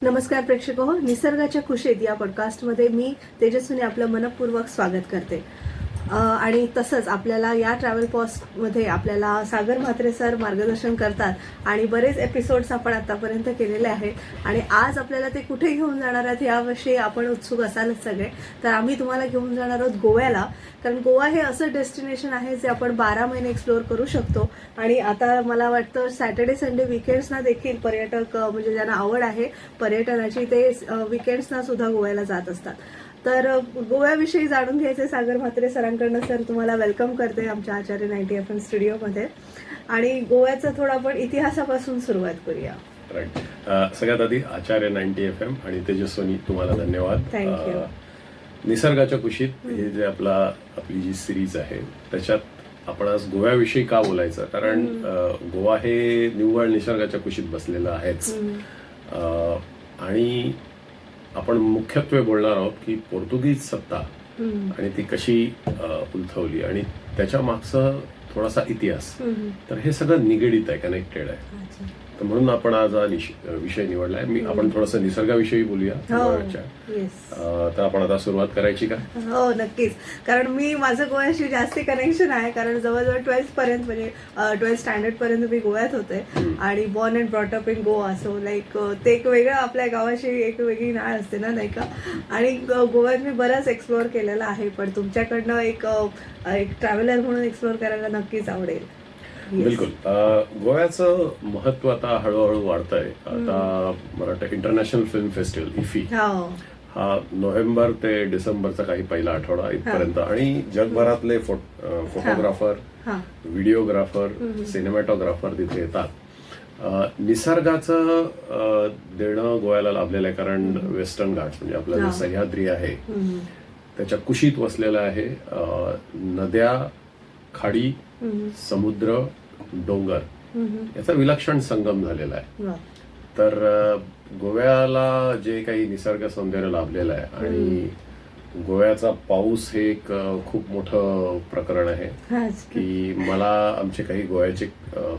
नमस्कार प्रेक्षको, निसर्गाच्या कुशीत या पॉडकास्टमध्ये मी तेजस्विनी आपलं मनपूर्वक स्वागत करते. आणि तसंच आपल्याला या ट्रॅव्हल पॉडकास्टमध्ये आपल्याला सागर म्हात्रे सर मार्गदर्शन करतात आणि बरेच एपिसोड्स आपण आतापर्यंत केलेले आहेत आणि आज आपल्याला ते कुठे घेऊन जाणार आहेत याविषयी आपण उत्सुक असालच सगळे. तर आम्ही तुम्हाला घेऊन जाणार आहोत गोव्याला, कारण गोवा हे असं डेस्टिनेशन आहे जे आपण 12 महिने एक्सप्लोअर करू शकतो. आणि आता मला वाटतं सॅटर्डे संडे विकेंड्सना देखील पर्यटक म्हणजे ज्यांना आवड आहे पर्यटनाची ते विकेंड्सना सुद्धा गोव्याला जात असतात. तर गोव्याविषयी जाणून घ्यायचे सागर म्हात्रे सरांकडनं. सर, तुम्हाला वेलकम करते आमच्या आचार्य 90 FM स्टुडिओमध्ये. आणि गोव्याचा थोडा आपण इतिहासापासून सुरुवात करूया. राईट. सगळ्यात आधी आचार्य 90 FM आणि तेजस्विनी तुम्हाला धन्यवाद. थँक्यू. निसर्गाच्या कुशीत हे जे आपली जी सिरीज आहे त्याच्यात आपण आज गोव्याविषयी का बोलायचं, कारण गोवा हे निव्वळ निसर्गाच्या कुशीत बसलेलं आहेच. आणि आपण मुख्यत्वे बोलणार आहोत की पोर्तुगीज सत्ता आणि ती कशी उलथवली आणि त्याच्या मागचा थोडासा इतिहास. तर हे सगळं निगडीत आहे, कनेक्टेड आहे. तर म्हणून आपण आज हा विषय निवडलाय. आपण थोडंसं निसर्गाविषयी बोलूया. तर आपण आता सुरुवात करायची का? हो, नक्कीच. कारण माझं गोव्याशी जास्ती कनेक्शन आहे, कारण जवळजवळ 12th पर्यंत म्हणजे 12th स्टँडर्ड पर्यंत मी गोव्यात होते आणि born and brought up in Goa. So like ते एक वेगळं आपल्या गावाशी एक वेगळी नाळ असते ना, नाही का. आणि गोव्यात मी बरंच एक्सप्लोअर केलेलं आहे, पण तुमच्याकडनं एक ट्रॅव्हलर म्हणून एक्सप्लोअर करायला नक्कीच आवडेल. बिलकुल. गोव्याचं महत्व आता हळूहळू वाढत आहे. आता मला वाटतं इंटरनॅशनल फिल्म फेस्टिवल इफी हा नोव्हेंबर ते डिसेंबरचा काही पहिला आठवडा इथपर्यंत, आणि जगभरातले फोटोग्राफर, व्हिडिओग्राफर, सिनेमॅटोग्राफर तिथे येतात. निसर्गाचं देणं गोव्याला लाभलेलं आहे, कारण वेस्टर्न घाट्स म्हणजे आपलं जे सह्याद्री आहे त्याच्या कुशीत वसलेलं आहे. नद्या, खाडी, समुद्र, डोंगर याचा विलक्षण संगम झालेला आहे. तर गोव्याला जे काही निसर्ग सौंदर्य लाभलेलं आहे, आणि गोव्याचा पाऊस हे एक खूप मोठं प्रकरण आहे. की मला आमचे काही गोव्याचे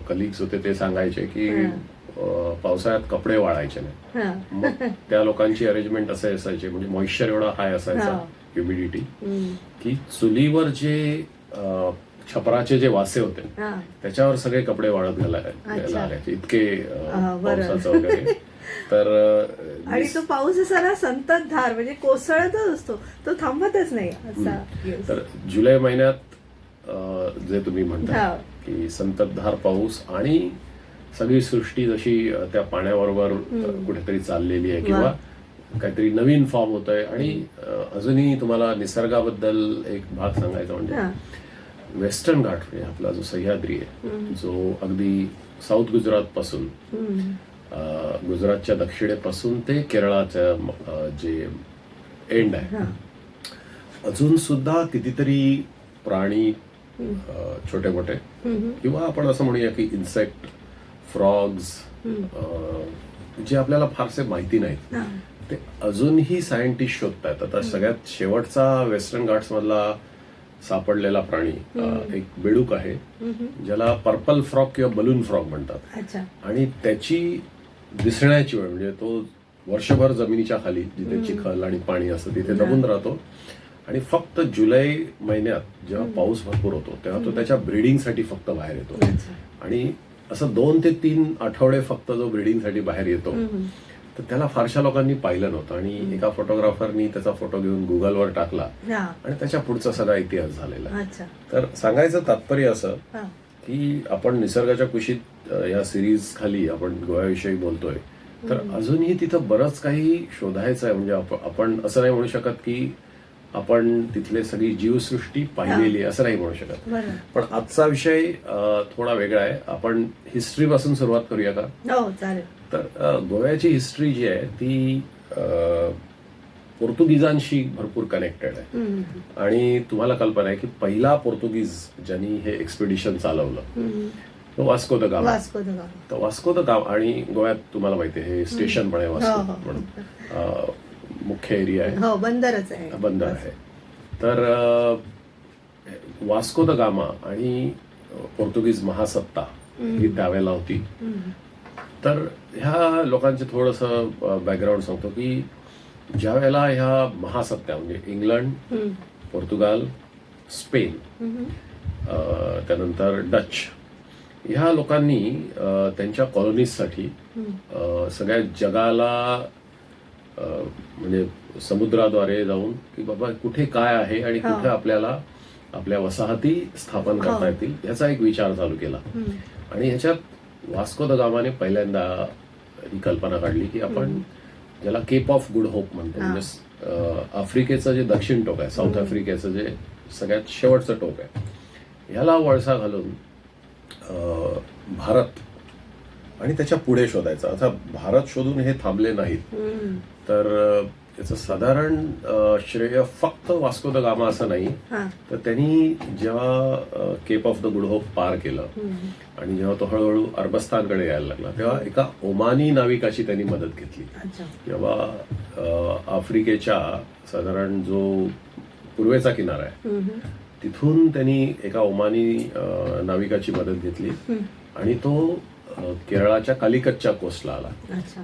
कलिग्स होते, ते सांगायचे की पावसाळ्यात कपडे वाळायचे नाही. मग त्या लोकांची अरेंजमेंट असे असायचे, म्हणजे मॉइश्चर एवढा हाय असायचा, ह्युमिडिटी, की चुलीवर जे छपराचे जे वासे होते त्याच्यावर सगळे कपडे वाळत घालायला लागायचे, इतके पावसाचं वगैरे. तर आणि तो पाऊस असा ना संततधार म्हणजे कोसळतच असतो, तो थांबतच नाही असा. तर जुलै महिन्यात जे तुम्ही म्हणता की संततधार पाऊस आणि सगळी सृष्टी जशी त्या पाण्याबरोबर कुठेतरी चाललेली आहे किंवा काहीतरी नवीन फॉर्म होत आहे. आणि अजूनही तुम्हाला निसर्गाबद्दल एक भाग सांगायचा म्हणजे वेस्टर्न घाट म्हणजे आपला जो सह्याद्री आहे, जो अगदी साऊथ गुजरात पासून गुजरातच्या दक्षिणेपासून ते केरळाच्या जे एंड आहे, अजून सुद्धा कितीतरी प्राणी, छोटे मोठे किंवा आपण असं म्हणूया की इन्सेक्ट, फ्रॉग्स, जे आपल्याला फारसे माहिती नाहीत, ते अजूनही सायंटिस्ट शोधतायत. आता सगळ्यात शेवटचा वेस्टर्न घाट्स मधला सापडलेला प्राणी एक बेडूक आहे, ज्याला पर्पल फ्रॉग किंवा बलून फ्रॉग म्हणतात. आणि त्याची दिसण्याची वेळ म्हणजे तो वर्षभर जमिनीच्या खाली, जिथे चिखल आणि पाणी असतं तिथे दबून राहतो, आणि फक्त जुलै महिन्यात जेव्हा पाऊस भरपूर होतो तेव्हा तो त्याच्या ब्रीडिंगसाठी फक्त बाहेर येतो. आणि असं 2 ते 3 आठवडे फक्त जो ब्रीडिंगसाठी बाहेर येतो, तर त्याला फारशा लोकांनी पाहिलं नव्हतं. आणि एका फोटोग्राफरनी त्याचा फोटो घेऊन गुगलवर टाकला आणि त्याच्या पुढचा सगळा इतिहास झालेला. तर सांगायचं तात्पर्य असं की आपण निसर्गाच्या कुशीत या सिरीज खाली आपण गोव्याविषयी बोलतोय, तर अजूनही तिथं बरंच काही शोधायचं आहे. म्हणजे आपण असं नाही म्हणू शकत की आपण तिथले सगळी जीवसृष्टी पाहिलेली असं नाही म्हणू शकत. पण आजचा विषय थोडा वेगळा आहे. आपण हिस्ट्री पासून सुरुवात करूया का? हो, चालेल. तर गोव्याची हिस्ट्री जी आहे ती पोर्तुगीजांशी भरपूर कनेक्टेड आहे. आणि तुम्हाला कल्पना आहे की पहिला पोर्तुगीज ज्यांनी हे एक्सपिडिशन चालवलं तो वास्को द गामा. तर वास्को द गामा, आणि गोव्यात तुम्हाला माहिती आहे हे स्टेशन पण आहे वास्को म्हणून, मुख्य एरिया आहे, बंदर आहे. तर वास्को द गामा आणि पोर्तुगीज महासत्ता ही त्यावेळेला होती. तर ह्या लोकांचे थोडंसं बॅकग्राऊंड सांगतो की ज्या वेळेला ह्या महासत्ता म्हणजे इंग्लंड, पोर्तुगाल, स्पेन, त्यानंतर डच ह्या लोकांनी त्यांच्या कॉलनीजसाठी सगळ्या जगाला म्हणजे समुद्राद्वारे जाऊन की बाबा कुठे काय आहे आणि कुठे आपल्याला आपल्या वसाहती स्थापन करता येतील याचा एक विचार चालू केला. आणि ह्याच्यात वास्को द गामाने पहिल्यांदा ही कल्पना काढली की आपण ज्याला केप ऑफ गुड होप म्हणतो, म्हणजे आफ्रिकेचं जे दक्षिण टोक आहे, साऊथ आफ्रिकेचं जे सगळ्यात शेवटचं टोक आहे, ह्याला वळसा घालून भारत आणि त्याच्या पुढे शोधायचं. आता भारत शोधून हे थांबले नाहीत, तर याचं साधारण श्रेय फक्त वास्को द गामा असं नाही, तर त्यांनी जेव्हा Cape of the Good Hope पार केलं आणि जेव्हा तो हळूहळू अरबस्तानकडे यायला लागला, तेव्हा एका ओमानी नाविकाची त्यांनी मदत घेतली. तेव्हा आफ्रिकेच्या साधारण जो पूर्वेचा किनारा आहे तिथून त्यांनी एका ओमानी नाविकाची मदत घेतली आणि तो केरळाच्या कालिकतच्या कोस्टला आला.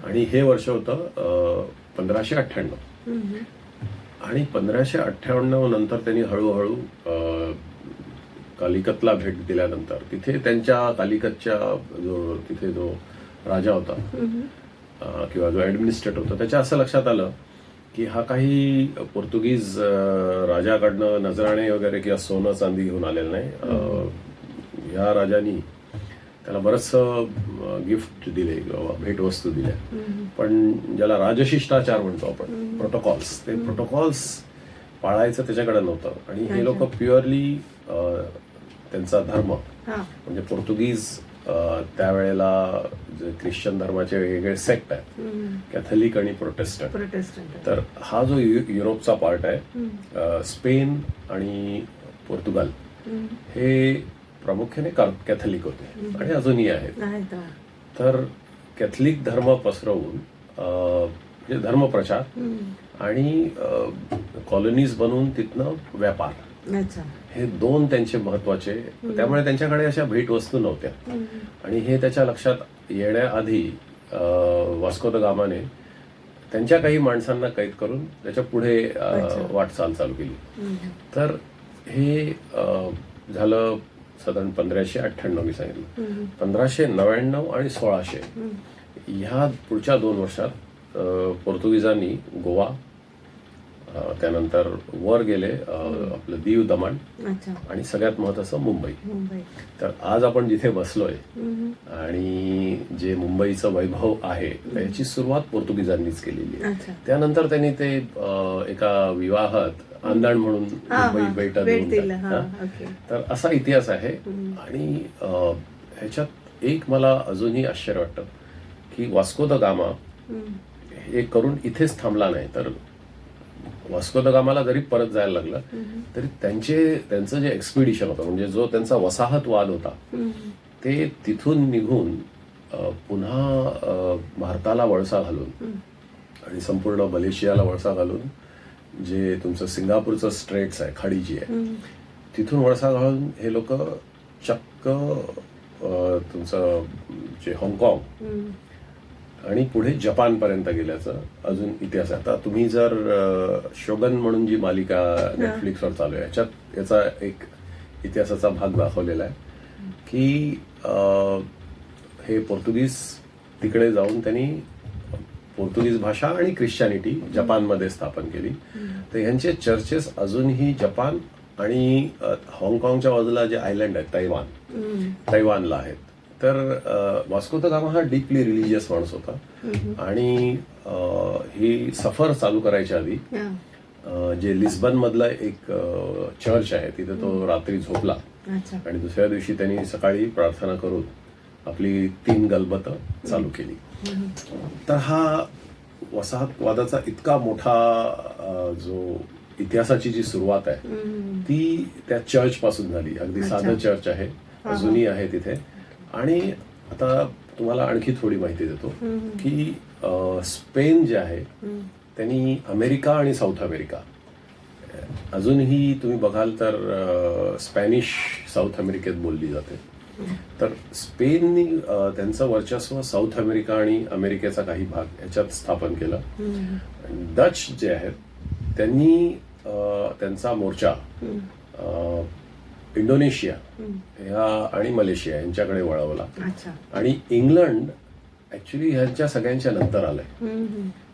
आणि हे वर्ष होतं 1598. आणि 1598 नंतर त्यांनी हळूहळू कालिकतला भेट दिल्यानंतर तिथे त्यांच्या कालिकतच्या तिथे जो राजा होता किंवा जो ऍडमिनिस्ट्रेटर होता, त्याच्या असं लक्षात आलं की हा काही पोर्तुगीज राजाकडनं नजराणे वगैरे किंवा सोनं चांदी घेऊन आलेलं नाही. या राजानी त्याला बरंच गिफ्ट दिले किंवा भेटवस्तू दिल्या, पण ज्याला राजशिष्टाचार म्हणतो आपण, प्रोटोकॉल्स, ते प्रोटोकॉल्स पाळायचं त्याच्याकडे नव्हतं. आणि हे लोक प्युअरली त्यांचा धर्म म्हणजे पोर्तुगीज त्यावेळेला जे ख्रिश्चन धर्माचे वेगवेगळे सेक्ट आहेत, कॅथलिक आणि प्रोटेस्टंट, तर हा जो युरोपचा पार्ट आहे, स्पेन आणि पोर्तुगाल हे प्रामुख्याने कॅथलिक होते आणि अजूनही आहेत. तर कॅथलिक धर्म पसरवून म्हणजे धर्मप्रचार आणि कॉलनीज बनवून तिथनं व्यापार, हे दोन त्यांचे महत्वाचे. त्यामुळे त्यांच्याकडे अशा भेटवस्तू नव्हत्या. आणि हे त्याच्या लक्षात येण्याआधी वास्को द गामाने त्यांच्या काही माणसांना कैद करून त्याच्या पुढे वाटचाल चालू केली. तर हे झालं साधारण 1598 मी सांगितलं. 1599 आणि 1600 ह्या पुढच्या 2 वर्षात पोर्तुगीजांनी गोवा, त्यानंतर वर गेले आपलं दीव दमण आणि सगळ्यात महत्वाचं मुंबई. तर आज आपण जिथे बसलोय आणि जे मुंबईचं वैभव आहे त्याची सुरुवात पोर्तुगीजांनीच केलेली आहे. त्यानंतर त्यांनी ते एका विवाहात आंदण म्हणून मुंबई बेट दिलं. तर असा इतिहास आहे. आणि ह्याच्यात एक मला अजूनही आश्चर्य वाटतं की वास्को द गामा हे करून इथेच थांबला नाही, तर वास्को द गामाला जरी परत जायला लागलं तरी त्यांचं जे एक्सपिडिशन होतं, म्हणजे जो त्यांचा वसाहतवाद होता, ते तिथून निघून पुन्हा भारताला वळसा घालून आणि संपूर्ण मलेशियाला वळसा घालून जे तुमचं सिंगापूरचं स्ट्रेट्स आहे, खाडी जी आहे, तिथून वळसा घालून हे लोक चक्क तुमचं जे हाँगकाँग आणि पुढे जपानपर्यंत गेल्याचं अजून इतिहास आहे. आता तुम्ही जर शोगन म्हणून जी मालिका नेटफ्लिक्सवर चालू आहे, याच्यात याचा एक इतिहासाचा भाग दाखवलेला आहे की हे पोर्तुगीज तिकडे जाऊन त्यांनी पोर्तुगीज भाषा आणि ख्रिश्चॅनिटी जपानमध्ये स्थापन केली. तर ह्यांचे चर्चेस अजूनही जपान आणि हाँगकाँगच्या बाजूला जे आयलंड आहे तैवानला आहेत. तर वास्को द गामा हा डीपली रिलिजियस माणूस होता. आणि ही सफर चालू करायच्या आधी जे लिस्बन मधलं एक चर्च आहे तिथे तो रात्री झोपला आणि दुसऱ्या दिवशी त्यांनी सकाळी प्रार्थना करून आपली 3 गलबत चालू केली. तर हा वसाहतवादाचा इतका मोठा जो इतिहासाची जी सुरुवात आहे ती त्या चर्च पासून झाली. अगदी साधं चर्च आहे, अजूनही आहे तिथे. आणि आता तुम्हाला आणखी थोडी माहिती देतो की स्पेन जे आहे त्यांनी अमेरिका आणि साऊथ अमेरिका, अजूनही तुम्ही बघाल तर स्पॅनिश साऊथ अमेरिकेत बोलली जाते. तर स्पेननी त्यांचं वर्चस्व साऊथ अमेरिका आणि अमेरिकेचा काही भाग याच्यात स्थापन केलं. डच जे आहेत त्यांनी त्यांचा मोर्चा इंडोनेशिया ह्या आणि मलेशिया यांच्याकडे वळवला. आणि इंग्लंड ऍक्च्युली ह्यांच्या सगळ्यांच्या नंतर आलंय.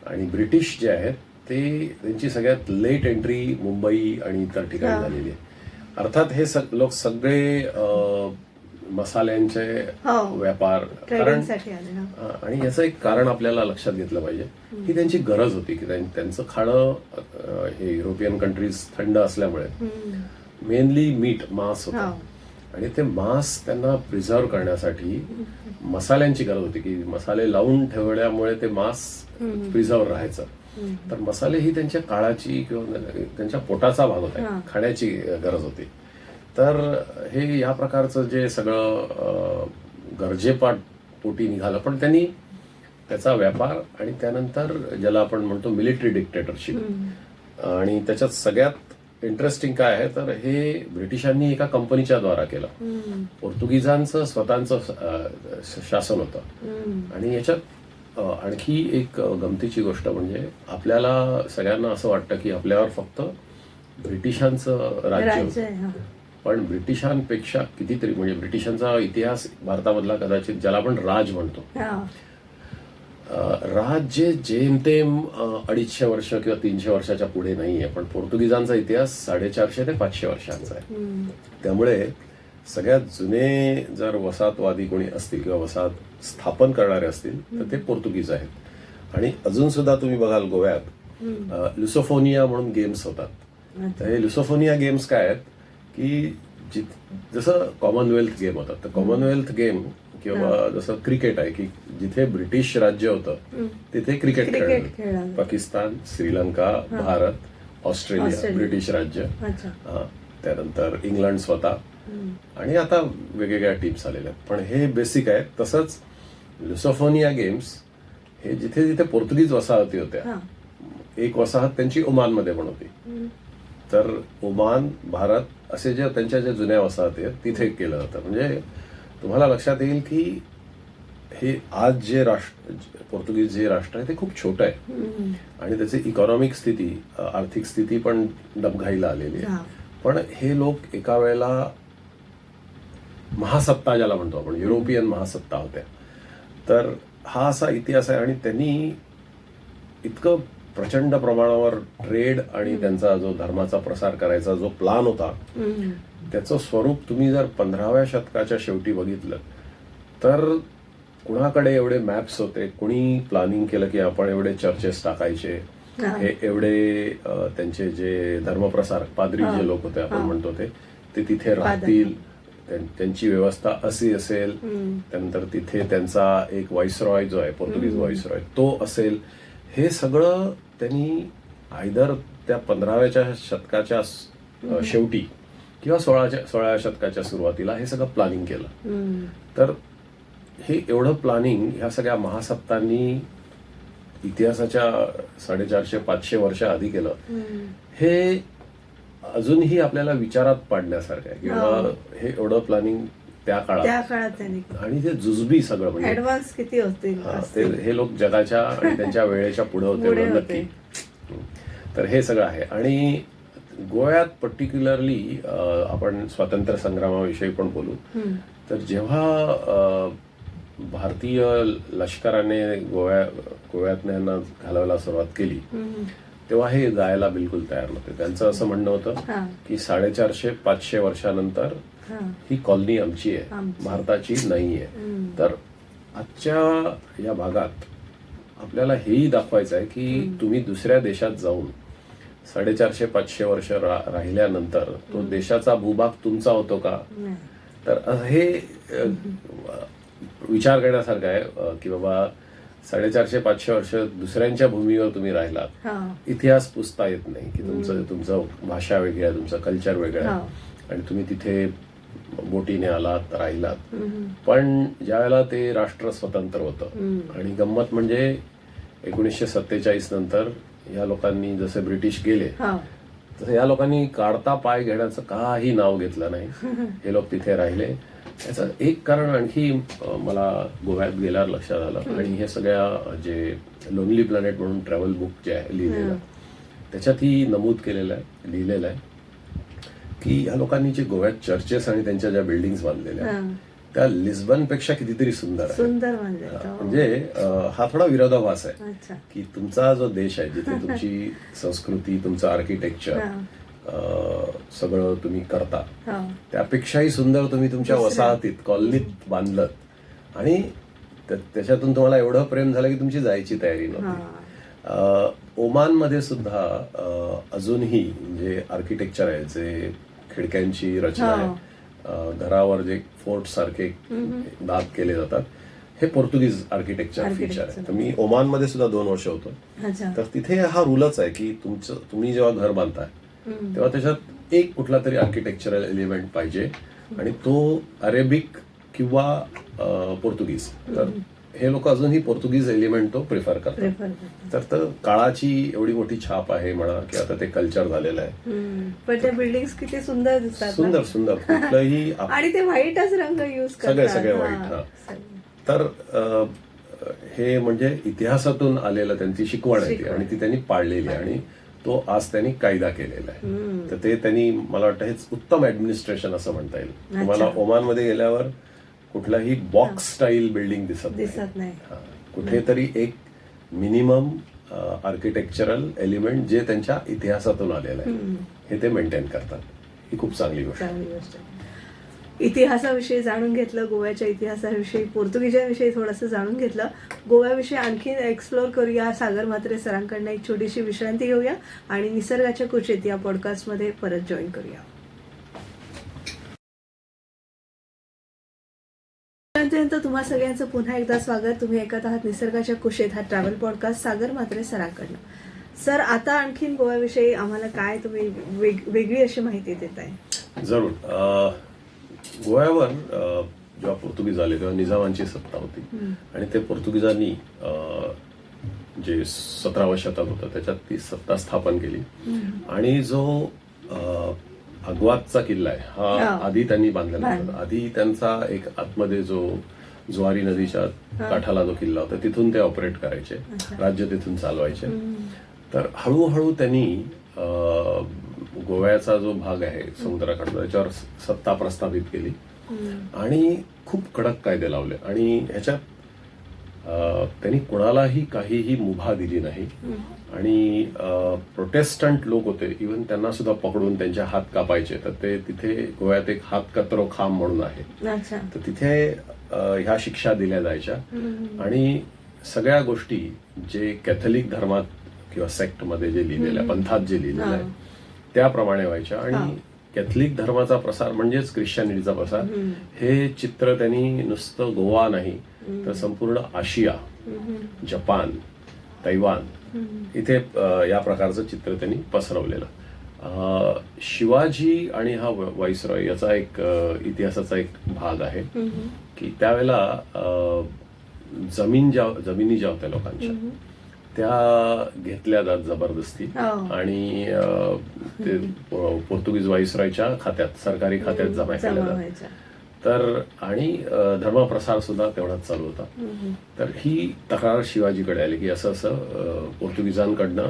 आणि ब्रिटिश जे आहेत ते त्यांची सगळ्यात लेट एंट्री मुंबई आणि इतर ठिकाणी झालेली आहे. अर्थात हे लोक सगळे मसाल्यांचे व्यापार कारण आणि याचं एक कारण आपल्याला लक्षात घेतलं पाहिजे की त्यांची गरज होती की त्यांचं खाणं हे युरोपियन कंट्रीज थंड असल्यामुळे मेनली मीठ मांस होतं. आणि ते मांस त्यांना प्रिझर्व करण्यासाठी मसाल्यांची गरज होती की मसाले लावून ठेवल्यामुळे ते मांस प्रिझर्व राहायचं. तर मसाले ही त्यांच्या काळाची किंवा त्यांच्या पोटाचा भाग होता, खाण्याची गरज होती. तर हे या प्रकारचं जे सगळं गरजेपाठ पोटी निघालं. पण त्यांनी त्याचा व्यापार आणि त्यानंतर ज्याला आपण म्हणतो मिलिटरी डिक्टेटरशिप आणि त्याच्यात सगळ्यात इंटरेस्टिंग काय आहे तर हे ब्रिटिशांनी एका कंपनीच्या द्वारा केलं. पोर्तुगीजांचं स्वतःचं शासन होतं. आणि याच्यात आणखी एक गमतीची गोष्ट म्हणजे आपल्याला सगळ्यांना असं वाटतं की आपल्यावर फक्त ब्रिटिशांचं राज्य होतं. पण ब्रिटिशांपेक्षा कितीतरी म्हणजे ब्रिटिशांचा इतिहास भारतामधला कदाचित ज्याला आपण राज म्हणतो, राज्य जेमतेम 250 वर्ष किंवा 300 वर्षाच्या पुढे नाहीये. पण पोर्तुगीजांचा इतिहास 450 ते 500 वर्षांचा आहे. त्यामुळे सगळ्यात जुने जर वसाहतवादी कोणी असतील किंवा वसाहत स्थापन करणारे असतील तर ते पोर्तुगीज आहेत. आणि अजून सुद्धा तुम्ही बघाल गोव्यात लुसोफोनिया म्हणून गेम्स होतात. तर हे लुसोफोनिया गेम्स काय आहेत की जसं कॉमनवेल्थ गेम होतात तर कॉमनवेल्थ गेम किंवा जसं क्रिकेट आहे की जिथे ब्रिटिश राज्य होतं तिथे क्रिकेट खेळलं. पाकिस्तान, श्रीलंका, भारत, ऑस्ट्रेलिया ब्रिटिश राज्य, त्यानंतर इंग्लंड स्वतः आणि आता वेगवेगळ्या टीम्स आलेल्या आहेत. पण हे बेसिक आहे. तसंच लुसोफोनिया गेम्स हे जिथे जिथे पोर्तुगीज वसाहती होत्या, एक वसाहत त्यांची ओमानमध्ये पण होती. तर ओमान, भारत असे जे त्यांच्या ज्या जुन्या वसाहती आहेत तिथे केलं जातं. म्हणजे तुम्हाला लक्षात येईल की हे आज जे राष्ट्र पोर्तुगीज जे राष्ट्र आहे ते खूप छोटं आहे आणि त्याची इकॉनॉमिक स्थिती, आर्थिक स्थिती पण डबघाईला आलेली आहे. पण हे लोक एका वेळेला महासत्ता ज्याला म्हणतो आपण, युरोपियन महासत्ता होत्या. तर हा असा इतिहास आहे. आणि त्यांनी इतकं प्रचंड प्रमाणावर ट्रेड आणि त्यांचा जो धर्माचा प्रसार करायचा जो प्लान होता त्याचं स्वरूप तुम्ही जर 15व्या शतकाच्या शेवटी बघितलं तर कुणाकडे एवढे मॅप्स होते, कुणी प्लॅनिंग केलं की आपण एवढे चर्चेस टाकायचे, हे एवढे त्यांचे जे धर्मप्रसारक पाद्री जे लोक होते आपण म्हणतो ते तिथे राहतील, त्यांची व्यवस्था अशी असेल. त्यानंतर तिथे त्यांचा एक व्हाईसरॉय जो आहे पोर्तुगीज व्हाईसरॉय तो असेल. हे सगळं त्यांनी आयदर त्या 15व्या शतकाच्या शेवटी किंवा 16व्या शतकाच्या सुरुवातीला हे सगळं प्लॅनिंग केलं. तर हे एवढं प्लॅनिंग ह्या सगळ्या महासत्तांनी इतिहासाच्या 450-500 वर्ष आधी केलं. हे अजूनही आपल्याला विचारात पाडण्यासारखं आहे किंवा हे एवढं प्लॅनिंग त्या काळात आणि ते जुजबी सगळं म्हणजे ऍडव्हान्स किती होते हे लोक जगाच्या आणि त्यांच्या वेळेच्या पुढे होते नक्की. तर हे सगळं आहे. आणि गोव्यात पर्टिक्युलरली आपण स्वातंत्र्य संग्रामाविषयी पण बोलू. तर जेव्हा भारतीय लष्कराने गोव्यात घालवायला सुरुवात केली तेव्हा हे जायला बिलकुल तयार नव्हते. त्यांचं असं म्हणणं होतं की 450-500 वर्षानंतर ही कॉलनी आमची आहे, भारताची नाहीये. तर आजच्या या भागात आपल्याला हेही दाखवायचं आहे की तुम्ही दुसऱ्या देशात जाऊन 450-500 वर्ष राहिल्यानंतर तो देशाचा भूभाग तुमचा होतो का. तर हे विचार करण्यासारखं आहे की बाबा 450-500 वर्ष दुसऱ्यांच्या भूमीवर तुम्ही राहिलात, इतिहास पुसता येत नाही की तुमचं भाषा वेगळी आहे, तुमचं कल्चर वेगळं आहे आणि तुम्ही तिथे बोटीने आलात, राहिलात. पण ज्यावेळेला ते राष्ट्र स्वतंत्र होतं आणि गंमत म्हणजे 1947 नंतर या लोकांनी जसे ब्रिटिश गेले तसं या लोकांनी काढता पाय घेण्याचं काही नाव घेतलं नाही. हे लोक तिथे राहिले. याचं एक कारण आणखी मला गोव्यात गेल्यावर लक्षात आलं, आणि हे सगळ्या जे लोनली प्लॅनेट म्हणून ट्रॅव्हल बुक जे आहे लिहिलेलं, त्याच्यातही नमूद केलेलं आहे, लिहिलेलं आहे की या लोकांनी जे गोव्यात चर्चेस आणि त्यांच्या ज्या बिल्डिंग्स बांधलेल्या आहेत त्या लिस्बन पेक्षा कितीतरी सुंदर आहे. सुंदर म्हणजे हा थोडा विरोधाभास आहे की तुमचा जो देश आहे जिथे तुमची संस्कृती, तुमचं आर्किटेक्चर सगळं तुम्ही करता, त्यापेक्षाही सुंदर तुम्ही तुमच्या वसाहतीत, कॉलनीत बांधलं, आणि त्याच्यातून तुम्हाला एवढं प्रेम झालं की तुमची जायची तयारी नव्हती. ओमानमध्ये सुद्धा अजूनही जे आर्किटेक्चर आहे, जे खिडक्यांची रचना आहे, घरावर जे फोर्ट सारखे दाब केले जातात, हे पोर्तुगीज आर्किटेक्चर फीचर आहे. तर मी ओमानमध्ये सुद्धा 2 वर्ष होतो. तर तिथे हा रूलच आहे की तुम्ही जेव्हा घर बांधताय तेव्हा त्याच्यात एक कुठला तरी आर्किटेक्चरल एलिमेंट पाहिजे, आणि तो अरेबिक किंवा पोर्तुगीज. तर हे लोक अजूनही पोर्तुगीज एलिमेंट तो प्रिफर करतात. तर काळाची एवढी मोठी छाप आहे म्हणा, की आता ते कल्चर झालेलं आहे. पण त्या बिल्डिंग किती सुंदर दिसतात, सुंदर सुंदर. कुठलंही आणि ते व्हाईटच रंग यूज करतात, सगळे व्हाईट. तर हे म्हणजे इतिहासातून आलेलं त्यांची शिकवण आहे आणि ती त्यांनी पाळलेली आहे, आणि तो आज त्यांनी कायदा केलेला आहे. तर ते त्यांनी, मला वाटतं हेच उत्तम ऍडमिनिस्ट्रेशन असं म्हणता येईल. तुम्हाला ओमानमध्ये गेल्यावर कुठलाही बॉक्स स्टाईल बिल्डिंग दिसत नाही. कुठेतरी एक मिनिमम आर्किटेक्चरल एलिमेंट जे त्यांच्या इतिहासातून आलेलं आहे हे ते मेंटेन करतात. ही खूप चांगली गोष्ट आहे. इतिहासाविषयी जाणून घेतलं, गोव्याच्या इतिहासाविषयी, पोर्तुगीजांविषयी थोडंसं जाणून घेतलं. गोव्याविषयी आणखी एक्सप्लोर करूया. सागर म्हात्रे सरांकडनं एक छोटीशी विश्रांती घेऊया आणि निसर्गाच्या कुशीत या पॉडकास्टमध्ये परत जॉईन करूया. तुम्हा सगळ्यांचं पुन्हा एकदा स्वागत. तुम्ही ऐकत आहात निसर्गाच्या कुशीत, हा ट्रॅव्हल पॉडकास्ट सागर म्हात्रे सरांकडनं. सर, आता आणखीन गोव्याविषयी आम्हाला काय तुम्ही वेगळी अशी माहिती देताय? जरूर. गोव्यावर जेव्हा पोर्तुगीज आले तेव्हा निजामांची सत्ता होती, आणि ते पोर्तुगीजांनी जे 17व्या शतकात होतं त्याच्यात ती सत्ता स्थापन केली. आणि जो अग्वातचा किल्ला आहे हा आधी त्यांनी बांधलेला होता. आधी त्यांचा एक आतमध्ये जो ज्वारी नदीच्या काठाला जो किल्ला होता तिथून ते ऑपरेट करायचे, राज्य तिथून चालवायचे. तर हळूहळू त्यांनी गोव्याचा जो भाग आहे समुद्राकडचा त्याच्यावर सत्ता प्रस्थापित केली, आणि खूप कडक कायदे लावले. आणि ह्याच्यात त्यांनी कोणालाही काहीही मुभा दिली नाही. आणि प्रोटेस्टंट लोक होते, इव्हन त्यांना सुद्धा पकडून त्यांचे हात कापायचे. तर ते तिथे गोव्यात एक हात कतरो खांब म्हणून आहे, तर तिथे ह्या शिक्षा दिल्या जायच्या. आणि सगळ्या गोष्टी जे कॅथलिक धर्मात किंवा सेक्टमध्ये जे लिहिलेल्या, पंथात जे लिहिलेलं आहे त्याप्रमाणे व्हायच्या. आणि कॅथलिक धर्माचा प्रसार म्हणजेच ख्रिश्चनिटीचा प्रसार, हे चित्र त्यांनी नुसतं गोवा नाही तर संपूर्ण आशिया, जपान, तैवान इथे या प्रकारचं चित्र त्यांनी पसरवलेलं. शिवाजी आणि हा व्हाईसरॉय याचा एक इतिहासाचा एक भाग आहे की त्यावेळेला जमिनी ज्या होत्या लोकांच्या त्या घेतल्या जात जबरदस्ती, आणि ते पोर्तुगीज व्हाईसरॉयच्या खात्यात, सरकारी खात्यात जमा केल्या जात. तर आणि धर्मप्रसार सुद्धा तेवढाच चालू होता. तर ही तक्रार शिवाजीकडे आली की असं असं पोर्तुगीजांकडनं,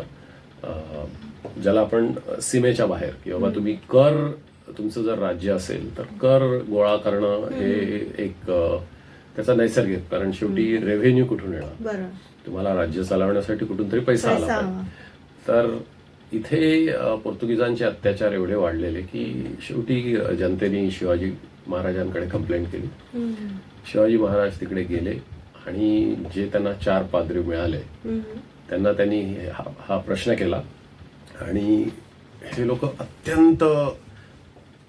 ज्याला आपण सीमेच्या बाहेर, की बाबा तुम्ही कर, तुमचं जर राज्य असेल तर कर गोळा करणं हे एक त्याचा नैसर्गिक, कारण शेवटी रेव्हेन्यू कुठून येणार, तुम्हाला राज्य चालवण्यासाठी कुठून तरी पैसा आला पाहिजे. तर इथे पोर्तुगीजांचे अत्याचार एवढे वाढलेले की शेवटी जनतेने शिवाजी महाराजांकडे कंप्लेंट केली. शिवाजी महाराज तिकडे गेले आणि जे त्यांना 4 पाद्री मिळाले त्यांना त्यांनी हा प्रश्न केला, आणि हे लोक अत्यंत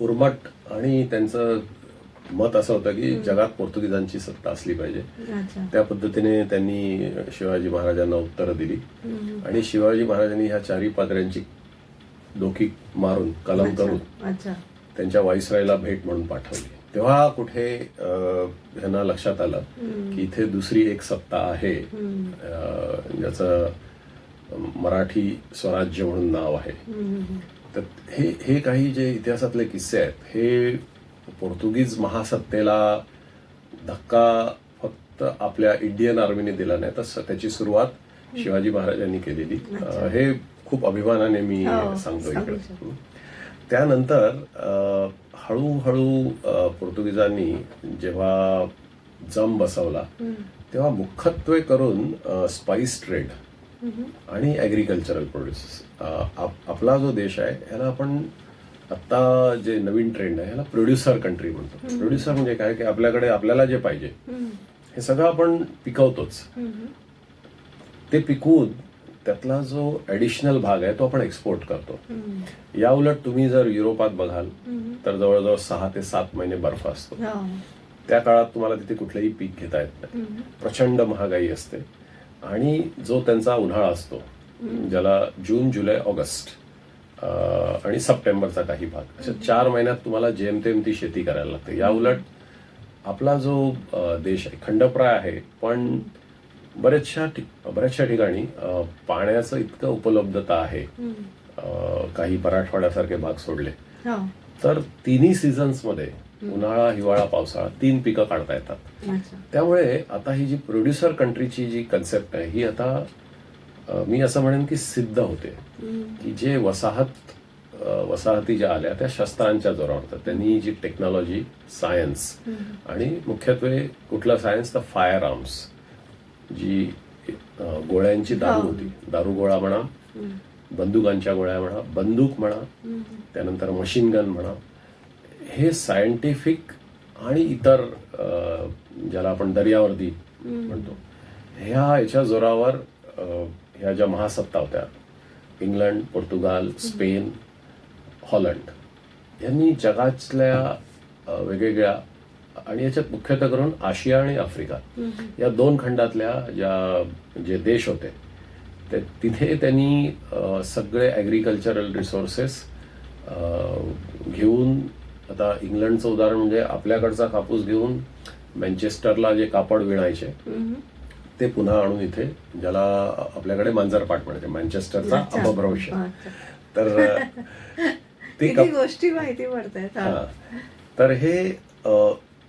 उर्मट, आणि त्यांचं मत असं होतं की जगात पोर्तुगीजांची सत्ता असली पाहिजे. त्या पद्धतीने त्यांनी शिवाजी महाराजांना उत्तरं दिली, आणि शिवाजी महाराजांनी ह्या 4 पाद्र्यांची डोकी मारून, कलम करून त्यांच्या व्हाईसरॉयला भेट म्हणून पाठवली. तेव्हा कुठे ह्यांना लक्षात आलं की इथे दुसरी एक सत्ता आहे ज्याचं मराठी स्वराज्य म्हणून नाव आहे. तर हे काही जे इतिहासातले किस्से आहेत हे पोर्तुगीज महासत्तेला धक्का फक्त आपल्या इंडियन आर्मीने दिला नाही, तर त्याची सुरुवात शिवाजी महाराजांनी केलेली. हे खूप अभिमानाने मी सांगतो इकडे. त्यानंतर हळूहळू पोर्तुगीजांनी जेव्हा जम बसवला तेव्हा मुख्यत्वे करून स्पाइस ट्रेड आणि ॲग्रिकल्चरल प्रोड्युसेस. आपला जो देश आहे ह्याला आपण आता जे नवीन ट्रेंड आहे ह्याला प्रोड्युसर कंट्री म्हणतो. प्रोड्युसर म्हणजे काय की आपल्याकडे आपल्याला जे पाहिजे हे सगळं आपण पिकवतोच, ते पिकवून त्यातला जो ऍडिशनल भाग आहे तो आपण एक्सपोर्ट करतो. या उलट तुम्ही जर युरोपात बघाल तर जवळजवळ 6 ते 7 महिने बर्फ असतो. त्या काळात तुम्हाला तिथे कुठलंही पीक घेता येत नाही, प्रचंड महागाई असते आणि जो त्यांचा उन्हाळा असतो ज्याला जून, जुलै, ऑगस्ट आणि सप्टेंबरचा काही भाग, अशा 4 महिन्यात तुम्हाला जेमतेम ती शेती करायला लागते. या उलट आपला जो देश आहे खंडप्राय आहे, पण बऱ्याचशा ठिकाणी पाण्याचं इतकं उपलब्धता आहे, काही मराठवाड्यासारखे भाग सोडले तर तिन्ही सीझन्स मध्ये उन्हाळा, हिवाळा, पावसाळा 3 पिकं काढता येतात. त्यामुळे आता ही जी प्रोड्युसर कंट्रीची जी कन्सेप्ट आहे ही आता मी असं म्हणेन की सिद्ध होते की जे वसाहती ज्या आल्या त्या शस्त्रांच्या जोरावर होत्या. त्यांनी जी टेक्नॉलॉजी, सायन्स आणि मुख्यत्वे कुठलं सायन्स तर फायर आर्म्स, जी गोळ्यांची दारू होती, दारुगोळा म्हणा, बंदुकांच्या गोळ्या म्हणा, बंदूक म्हणा, त्यानंतर मशीन गन म्हणा, हे सायंटिफिक आणि इतर ज्याला आपण दर्यावर्दी म्हणतो ह्याच्या जोरावर ह्या ज्या महासत्ता होत्या इंग्लंड, पोर्तुगाल, स्पेन, हॉलंड यांनी जगातल्या वेगवेगळ्या आणि याच्यात मुख्यतः करून आशिया आणि आफ्रिका या 2 खंडातल्या जे देश होते ते तिथे त्यांनी सगळे ॲग्रिकल्चरल रिसोर्सेस घेऊन, आता इंग्लंडचं उदाहरण म्हणजे आपल्याकडचा कापूस घेऊन मँचेस्टरला जे कापड विणायचे ते पुन्हा आणून इथे, ज्याला आपल्याकडे मांजरपाट म्हणते, मँचेस्टरचा अपभ्रंश. तर ते गोष्टी माहिती पडतात. तर हे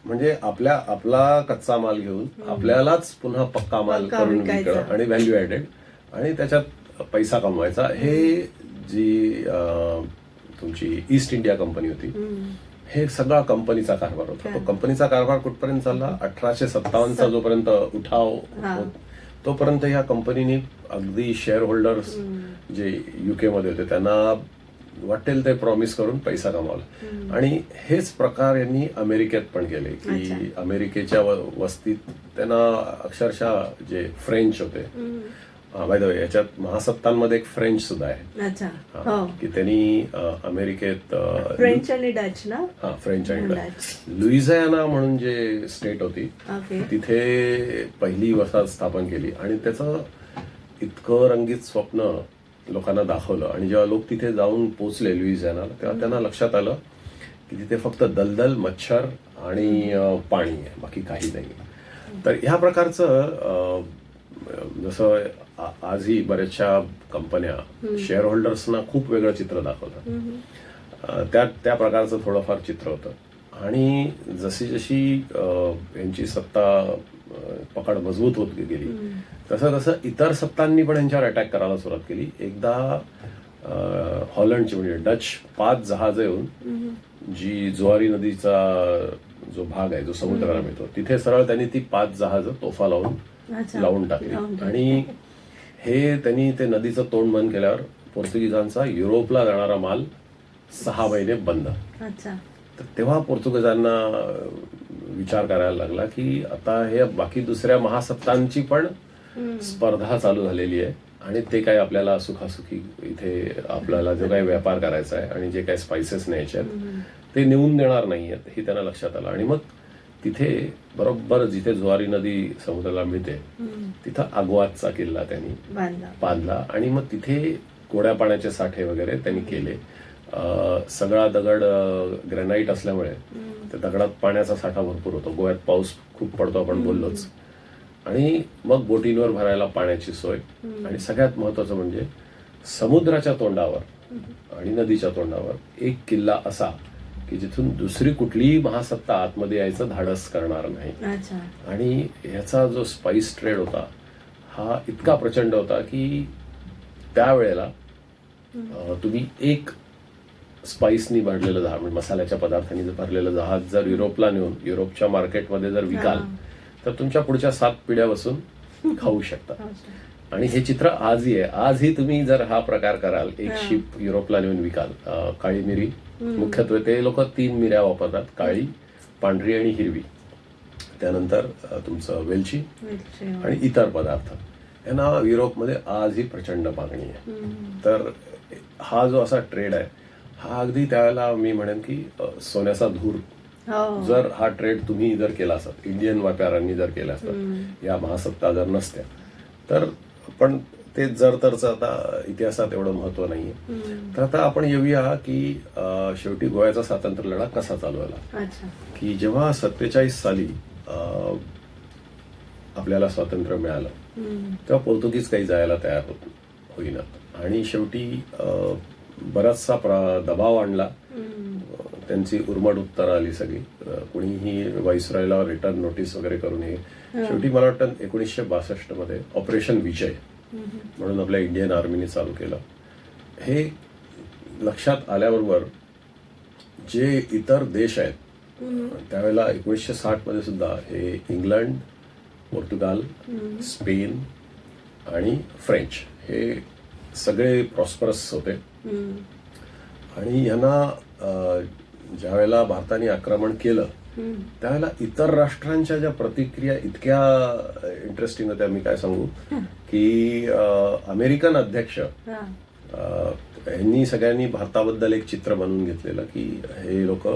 म्हणजे आपला कच्चा माल घेऊन आपल्यालाच पुन्हा पक्का माल करून विकणं आणि व्हॅल्यू ऍडेड आणि त्याच्यात पैसा कमवायचा. हे जी तुमची ईस्ट इंडिया कंपनी होती हे सगळा कंपनीचा कारभार होता. तो कंपनीचा कारभार कुठपर्यंत चालला, 1857चा जोपर्यंत उठाव तोपर्यंत ह्या कंपनीने अगदी शेअर होल्डर्स जे युके मध्ये होते त्यांना वाटेल ते प्रॉमिस करून पैसा कमावला. आणि हेच प्रकार यांनी अमेरिकेत पण केले की अमेरिकेच्या वस्तीत त्यांना अक्षरशः जे फ्रेंच होते, बाय द वे याच्यात महासत्तांमध्ये एक फ्रेंच सुद्धा आहे की त्यांनी अमेरिकेत फ्रेंच आणि डच ना, फ्रेंच आणि डच, लुईझियाना म्हणून जे स्टेट होती तिथे पहिली वसाहत स्थापन केली आणि त्याचं इतकं रंगीत स्वप्न लोकांना दाखवलं. आणि जेव्हा लोक तिथे जाऊन पोचले लुईझियानाला तेव्हा त्यांना लक्षात आलं की तिथे फक्त दलदल, मच्छर आणि पाणी आहे, बाकी काही नाही. तर ह्या प्रकारचं जसं आजही बऱ्याचशा कंपन्या शेअर होल्डर्सना खूप वेगळं चित्र दाखवतात, त्या प्रकारचं थोडंफार चित्र होतं. आणि जशी जशी यांची सत्ता पकड मजबूत होत गेली तसं तसं इतर सत्तांनी पण यांच्यावर अटॅक करायला सुरुवात केली. एकदा हॉलंडची म्हणजे डच 5 जहाज येऊन जी जुआरी नदीचा जो भाग आहे जो समुद्राला मिळतो तिथे सरळ त्यांनी ती 5 जहाज तोफा लावून टाकली. आणि हे त्यांनी ते नदीचं तोंड बंद केल्यावर पोर्तुगीजांचा युरोपला जाणारा माल 6 महिने बंद. तर तेव्हा पोर्तुगीजांना विचार करायला लागला की आता हे बाकी दुसऱ्या महासत्तांची पण स्पर्धा चालू झालेली आहे आणि ते काय आपल्याला सुखासुखी इथे आपल्याला जो काही व्यापार करायचा आहे आणि जे काही स्पाइसेस न्यायचे आहेत ते नेऊन देणार नाहीयेत हे त्यांना लक्षात आलं. आणि मग तिथे बरोबर जिथे जुआरी नदी समुद्राला मिळते तिथं आग्वादचा किल्ला त्यांनी बांधला आणि मग तिथे गोड्या पाण्याचे साठे वगैरे त्यांनी केले. सगळा दगड ग्रॅनाइट असल्यामुळे त्या दगडात पाण्याचा साठा भरपूर होतो. गोव्यात पाऊस खूप पडतो आपण बोललोच. आणि मग बोटींवर भरायला पाण्याची सोय आणि सगळ्यात महत्वाचं म्हणजे समुद्राच्या तोंडावर आणि नदीच्या तोंडावर एक किल्ला असा की जिथून दुसरी कुठलीही महासत्ता आतमध्ये यायचं धाडस करणार नाही. अच्छा. आणि ह्याचा जो स्पाइस ट्रेड होता हा इतका प्रचंड होता की त्यावेळेला तुम्ही एक स्पाइसनी भरलेलं जहाज म्हणजे मसाल्याच्या पदार्थांनी भरलेलं जहाज जर युरोपला नेऊन युरोपच्या मार्केटमध्ये जर विकाल तर तुमच्या पुढच्या 7 पिढ्या बसून खाऊ शकता. आणि हे चित्र आजही आहे. आजही तुम्ही जर हा प्रकार कराल, एक शिप युरोपला नेऊन विकाल, काळी मिरी मुख्यत्वे ते लोक 3 मिऱ्या वापरतात, काळी, पांढरी आणि हिरवी. त्यानंतर तुमचं वेलची आणि इतर पदार्थ यांना युरोपमध्ये आजही प्रचंड मागणी आहे. तर हा जो असा ट्रेड आहे हा अगदी त्यावेळेला मी म्हणेन की सोन्याचा धूर जर हा ट्रेड तुम्ही जर केला असत, इंडियन व्यापाऱ्यांनी जर केला असत, या महासत्ता जर नसत्या तर. पण ते जर तरचं आता इतिहासात एवढं महत्व नाहीये. तर आता आपण येऊया की शेवटी गोव्याचा स्वातंत्र्य लढा कसा चालू झाला. की जेव्हा 47 साली आपल्याला स्वातंत्र्य मिळालं तेव्हा पोर्तुगीज काही जायला तयार होईनात आणि शेवटी बराचसा दबाव आणला. त्यांची उर्मट उत्तर आली सगळी. कुणीही व्हाईसरॉयला रिटर्न नोटीस वगैरे करू नये. शेवटी मला वाटतं 1962 मध्ये ऑपरेशन विजय म्हणून आपल्या इंडियन आर्मीने चालू केलं. हे लक्षात आल्याबरोबर जे इतर देश आहेत त्यावेळेला 1960 मध्ये सुद्धा हे इंग्लंड, पोर्तुगाल, स्पेन आणि फ्रेंच हे सगळे प्रॉस्परस होते. आणि यांना ज्या वेळेला भारताने आक्रमण केलं त्यावेळेला इतर राष्ट्रांच्या ज्या प्रतिक्रिया इतक्या इंटरेस्टिंग होत्या. मी काय सांगू की अमेरिकन अध्यक्ष यांनी सगळ्यांनी भारताबद्दल एक चित्र बनवून घेतलेलं की हे लोक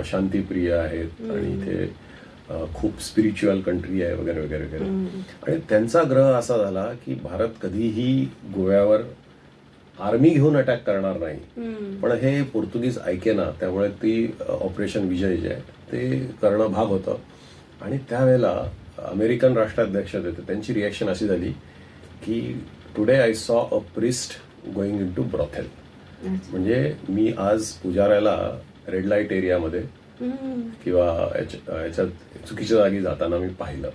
शांतीप्रिय आहेत आणि इथे खूप स्पिरिच्युअल कंट्री आहे वगैरे वगैरे वगैरे. आणि त्यांचा ग्रह असा झाला की भारत कधीही गोव्यावर आर्मी घेऊन अटॅक करणार नाही. पण हे पोर्तुगीज ऐकेना, त्यामुळे ती ऑपरेशन विजय जे आहे ते करणं भाग होतं. आणि त्यावेळेला अमेरिकन राष्ट्राध्यक्ष होते त्यांची रिॲक्शन अशी झाली की today I saw a priest going in to brothel. म्हणजे मी आज पुजाऱ्याला रेड लाईट एरियामध्ये किंवा याच्यात चुकीच्या जागी जाताना मी पाहिलं.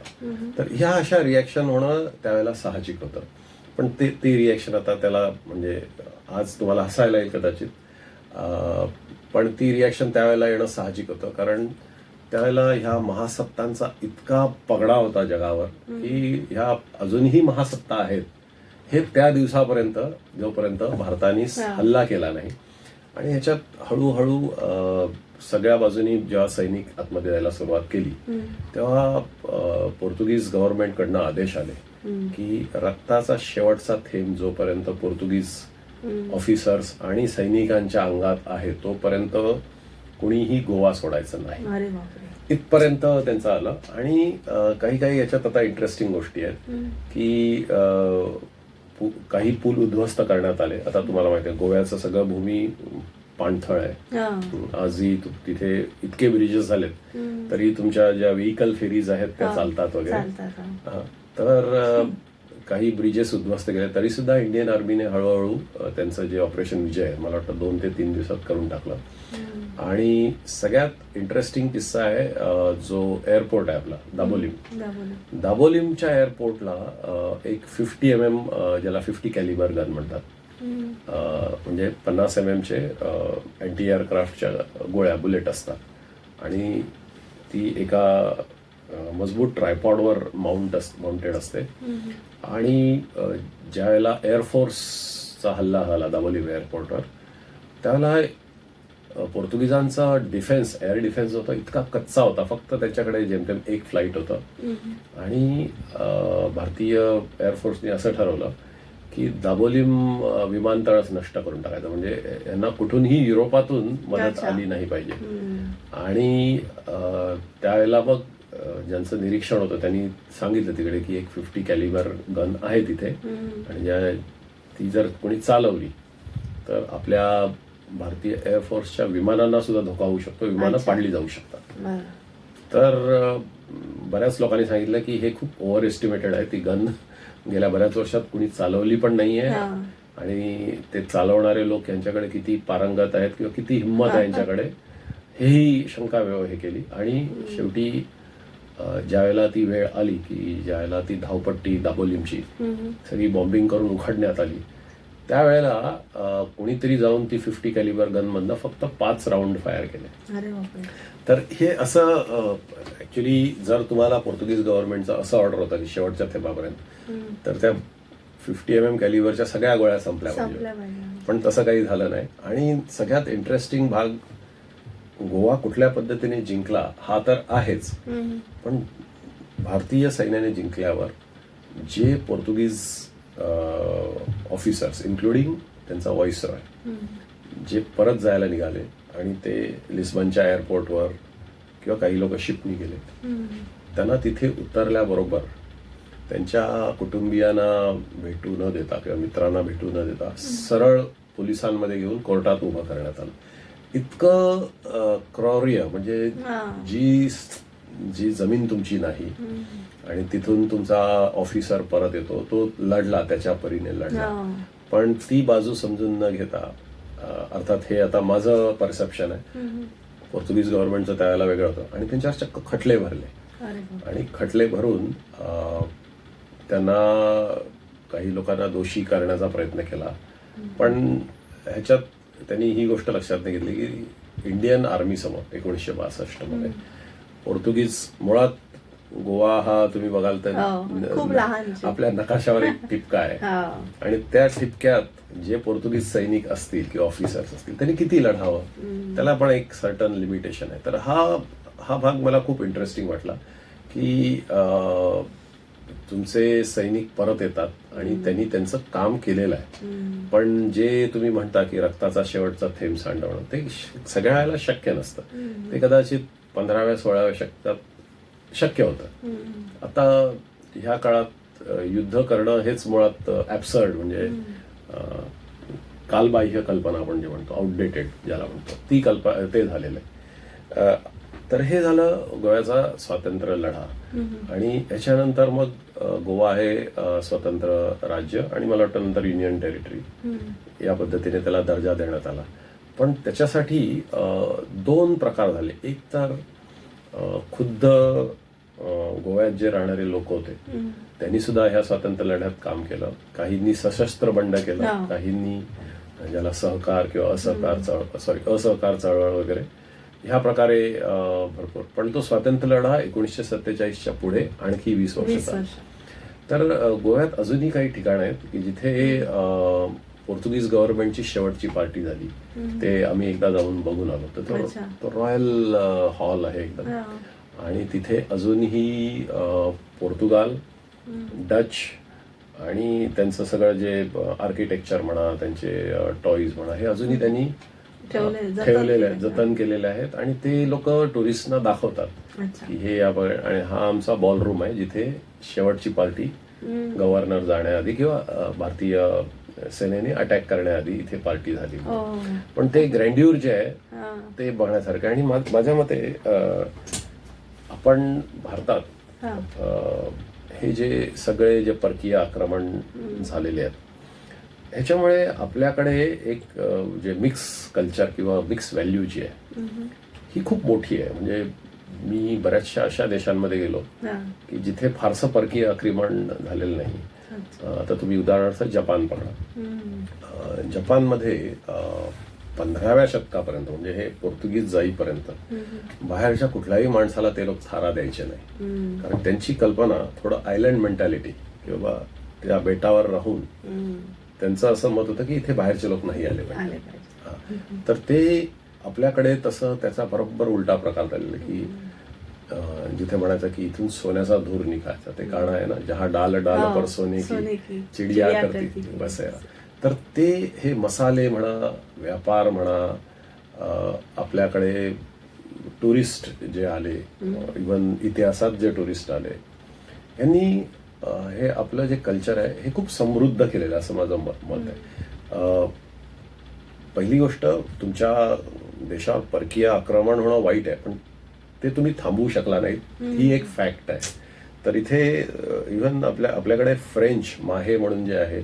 तर ह्या अशा रिॲक्शन होणं त्यावेळेला साहजिक होतं. पण ते रिॲक्शन आता त्याला म्हणजे आज तुम्हाला हसायला येईल कदाचित, पण ती रिॲक्शन त्यावेळेला येणं साहजिक होतं. कारण त्यावेळेला ह्या महासत्तांचा इतका पगडा होता जगावर की ह्या अजूनही महासत्ता आहेत हे त्या दिवसापर्यंत जोपर्यंत भारताने हल्ला केला नाही. आणि ह्याच्यात हळूहळू सगळ्या बाजूनी जेव्हा सैनिक आतमध्ये जायला सुरुवात केली तेव्हा पोर्तुगीज गव्हर्नमेंटकडनं आदेश आले की रक्ताचा शेवटचा थेंब जोपर्यंत पोर्तुगीज ऑफिसर्स आणि सैनिकांच्या अंगात आहे तोपर्यंत कुणीही गोवा सोडायचं नाही, इथपर्यंत त्यांचं आलं. आणि काही याच्यात आता इंटरेस्टिंग गोष्टी आहेत की काही पूल उद्ध्वस्त करण्यात आले. आता तुम्हाला माहिती आहे गोव्याचं सगळं भूमी पाणथळ आहे. आजही तिथे इतके ब्रिजेस झालेत तरी तुमच्या ज्या व्हेकल फेरीज आहेत त्या चालतात वगैरे. तर काही ब्रिजेस उद्ध्वस्त केले तरी सुद्धा इंडियन आर्मीने हळूहळू त्यांचं जे ऑपरेशन विजय आहे मला वाटतं 2 ते 3 दिवसात करून टाकलं. आणि सगळ्यात इंटरेस्टिंग किस्सा आहे जो एअरपोर्ट आहे आपला दाबोलिमच्या एअरपोर्टला एक 50 mm ज्याला 50 कॅलिबर गन म्हणतात, म्हणजे 50 mm चे अँटी एअरक्राफ्टच्या गोळ्या बुलेट असतात आणि ती एका मजबूत ट्रायपॉडवर माउंटेड असते. आणि ज्या वेळेला एअरफोर्सचा हल्ला झाला दाबोलिम एअरपोर्टवर त्यावेळेला पोर्तुगीजांचा डिफेन्स एअर डिफेन्स होता इतका कच्चा होता, फक्त त्याच्याकडे जेमतेम एक फ्लाईट होतं. आणि भारतीय एअरफोर्सने असं ठरवलं की दाबोलिम विमानतळच नष्ट करून टाकायचं, म्हणजे यांना कुठूनही युरोपातून मदत आली नाही पाहिजे. आणि त्यावेळेला मग ज्यांचं निरीक्षण होतं त्यांनी सांगितलं तिकडे की एक 50 कॅलिबर गन आहे तिथे आणि ती जर कोणी चालवली तर आपल्या भारतीय एअरफोर्सच्या विमानांना सुद्धा धोका होऊ शकतो, विमानं पाडली जाऊ शकतात. तर बऱ्याच लोकांनी सांगितलं की हे खूप ओव्हर एस्टिमेटेड आहे, ती गन गेल्या बऱ्याच वर्षात कुणी चालवली पण नाहीये आणि ते चालवणारे लोक यांच्याकडे किती पारंगत आहेत किंवा किती हिंमत आहे यांच्याकडे, हेही शंका हे केली. आणि शेवटी ज्यावेळेला ती वेळ आली की ज्यावेळेला ती धावपट्टी दापोलीमची सगळी बॉम्बिंग करून उघडण्यात आली, त्यावेळेला कोणीतरी जाऊन ती 50 कॅलिबर गन मधनं फक्त 5 राऊंड फायर केले. अरे बापरे. तर हे असं ऍक्च्युली जर तुम्हाला पोर्तुगीज गव्हर्नमेंटचा असं ऑर्डर होता की शेवटच्या थेंबापर्यंत, तर त्या 50 mm कॅलिबरच्या सगळ्या गोळ्या संपल्या पाहिजे, पण तसं काही झालं नाही. आणि सगळ्यात इंटरेस्टिंग भाग, गोवा कुठल्या पद्धतीने जिंकला हा तर आहेच, पण भारतीय सैन्याने जिंकल्यावर जे पोर्तुगीज ऑफिसर्स इन्क्लुडिंग त्यांचा व्हाईसरॉय जे परत जायला निघाले आणि ते लिस्बनच्या एअरपोर्टवर किंवा काही लोक शिपनी गेले, त्यांना तिथे उतरल्याबरोबर त्यांच्या कुटुंबियांना भेटू न देता किंवा मित्रांना भेटू न देता सरळ पोलिसांमध्ये घेऊन कोर्टात उभं करण्यात आलं. इतकं क्रौर्य, म्हणजे जी जमीन तुमची नाही आणि तिथून तुमचा ऑफिसर परत येतो, तो लढला, त्याच्या परीने लढला, पण ती बाजू समजून न घेता, अर्थात हे आता माझं परसेप्शन आहे, पोर्तुगीज गव्हर्नमेंटचं त्यावेळेला वेगळं होतं, आणि त्यांच्यावर चक्क खटले भरले. आणि खटले भरून त्यांना काही लोकांना दोषी करण्याचा प्रयत्न केला. पण ह्याच्यात त्यांनी ही गोष्ट लक्षात नाही घेतली की इंडियन आर्मी समोर 1962 मध्ये पोर्तुगीज, मुळात गोवा हा तुम्ही बघाल तर आपल्या नकाशावर एक ठिपका आहे, आणि त्या ठिपक्यात जे पोर्तुगीज सैनिक असतील किंवा ऑफिसर्स असतील त्यांनी किती लढावं, त्याला पण एक सर्टन लिमिटेशन आहे. तर हा भाग मला खूप इंटरेस्टिंग वाटला की तुमचे सैनिक परत येतात आणि त्यांनी त्यांचं काम केलेलं आहे, पण जे तुम्ही म्हणता की रक्ताचा शेवटचा थेंब सांडवणं, ते सगळ्या वेळेला शक्य नसतं. ते कदाचित 15व्या-16व्या शतकात शक्य होतं. आता ह्या काळात युद्ध करणं हेच मुळात ऍब्सर्ड, म्हणजे कालबाह्य कल्पना आपण जे म्हणतो, आउटडेटेड ज्याला म्हणतो, ते झालेलं आहे. तर हे झालं गोव्याचा स्वातंत्र्य लढा. आणि याच्यानंतर मग गोवा हे स्वतंत्र राज्य, आणि मला वाटतं नंतर युनियन टेरिटरी या पद्धतीने त्याला दर्जा देण्यात आला. पण त्याच्यासाठी 2 प्रकार झाले. एक तर खुद्द गोव्यात जे राहणारे लोक होते त्यांनी सुद्धा ह्या स्वातंत्र्य लढ्यात काम केलं. काहींनी सशस्त्र बंड केलं, काहींनी ज्याला सहकार किंवा असहकार चळवळ वगैरे ह्या प्रकारे भरपूर. पण तो स्वातंत्र्य लढा 1947च्या पुढे आणखी 20 वर्षाचा. तर गोव्यात अजूनही काही ठिकाण आहेत की जिथे पोर्तुगीज गव्हर्नमेंटची शेवटची पार्टी झाली. ते आम्ही एकदा जाऊन बघून आलो. तर तो रॉयल हॉल आहे एकदम, आणि तिथे अजूनही पोर्तुगाल, डच आणि त्यांचं सगळं जे आर्किटेक्चर म्हणा, त्यांचे टॉईज म्हणा, हे अजूनही त्यांनी ठेवलेले आहेत, जतन केलेले आहेत. आणि ते लोक टुरिस्टना दाखवतात की हे आणि हा आमचा बॉलरूम आहे जिथे शेवटची पार्टी गव्हर्नर जाण्याआधी किंवा भारतीय सेनेने अटॅक करण्याआधी इथे पार्टी झाली. पण ते ग्रँड्यूर जे आहे ते बघण्यासारखं. आणि माझ्या मते आपण भारतात हे जे सगळे जे परकीय आक्रमण झालेले आहेत ह्याच्यामुळे आपल्याकडे एक जे मिक्स कल्चर किंवा मिक्स व्हॅल्यू जी आहे ही खूप मोठी आहे. म्हणजे मी बऱ्याचशा अशा देशांमध्ये गेलो की जिथे फारसं परकीय आक्रमण झालेलं नाही. आता तुम्ही उदाहरणार्थ जपान पकडा. जपानमध्ये 15व्या शतकापर्यंत, म्हणजे हे पोर्तुगीज जाईपर्यंत बाहेरच्या कुठल्याही माणसाला ते लोक थारा द्यायचे नाही. कारण त्यांची कल्पना थोडं आयलंड मेंटॅलिटी किंवा त्या बेटावर राहून त्यांचं असं मत होतं की इथे बाहेरचे लोक नाही आले पाहिजे. तर ते आपल्याकडे तसं त्याचा बरोबर उलटा प्रकार झालेला की जिथे म्हणायचं की इथून सोन्याचा धूर निघायचा. ते गाणं आहे ना, जहा डाल डाल पर सोने की चिडिया करती बसायला. तर ते हे मसाले म्हणा, व्यापार म्हणा, आपल्याकडे टुरिस्ट जे आले, इव्हन इतिहासात जे टुरिस्ट आले, यांनी हे आपलं जे कल्चर आहे हे खूप समृद्ध केलेलं असं माझं मत आहे. पहिली गोष्ट, तुमच्या देशावर परकीय आक्रमण होणं वाईट आहे, पण ते तुम्ही थांबवू शकला नाहीत, ही एक फॅक्ट आहे. तर इथे इव्हन आपल्याकडे फ्रेंच माहे म्हणून जे आहे,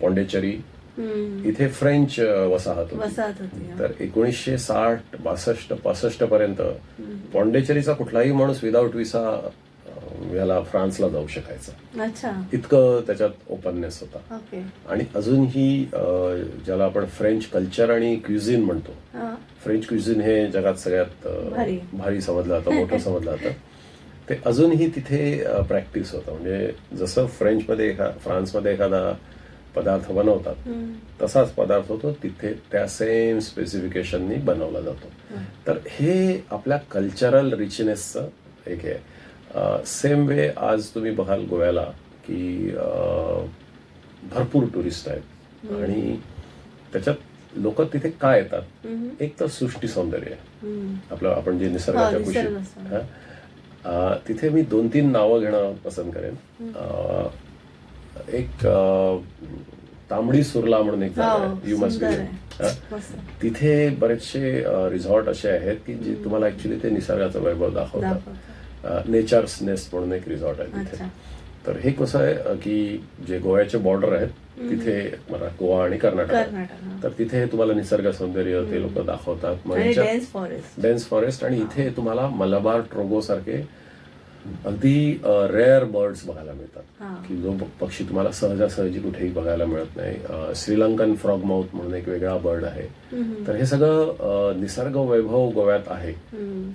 पॉंडेचेरी इथे फ्रेंच वसाहत होती. तर 1960-62-65 पर्यंत पॉंडेचेरीचा कुठलाही माणूस विदाऊट विसा याला फ्रान्सला जाऊ शकायचा. इतकं त्याच्यात ओपननेस होता. आणि अजूनही ज्याला आपण फ्रेंच कल्चर आणि क्युझिन म्हणतो, फ्रेंच क्युझिन हे जगात सगळ्यात भारी समजलं जातं, मोठं समजलं जातं, ते अजूनही तिथे प्रॅक्टिस होतं. म्हणजे जसं फ्रान्समध्ये एखादा पदार्थ बनवतात तसाच पदार्थ होतो तिथे, त्या सेम स्पेसिफिकेशननी बनवला जातो. तर हे आपल्या कल्चरल रिचनेसचं एक आहे. सेम वे आज तुम्ही बघाल गोव्याला की भरपूर टुरिस्ट आहेत आणि त्याच्यात लोक तिथे काय येतात, एक तर सृष्टी सौंदर्य आपलं, आपण जे निसर्गाच्या कुशीत, तिथे मी 2-3 नावं घेणं पसंत करेन. एक तांबडी सुरला म्हणून एक जागा आहे, यू मस्ट बी. तिथे बरेचसे रिसॉर्ट असे आहेत की जे तुम्हाला ऍक्च्युली ते निसर्गाचं वैभव दाखवतात. नेचर्स नेस्ट म्हणून एक रिसॉर्ट आहे तिथे. तर हे कसं आहे की जे गोव्याचे बॉर्डर आहेत तिथे, मला गोवा आणि कर्नाटक, तर तिथे तुम्हाला निसर्ग सौंदर्य ते लोक दाखवतात. Dense forest. आणि इथे तुम्हाला मलबार ट्रोगो सारखे अगदी रेअर बर्ड्स बघायला मिळतात की जो पक्षी तुम्हाला सहजासहजी कुठेही बघायला मिळत नाही. श्रीलंकन फ्रॉग माउथ म्हणून एक वेगळा बर्ड आहे. तर हे सगळं निसर्ग वैभव गोव्यात आहे.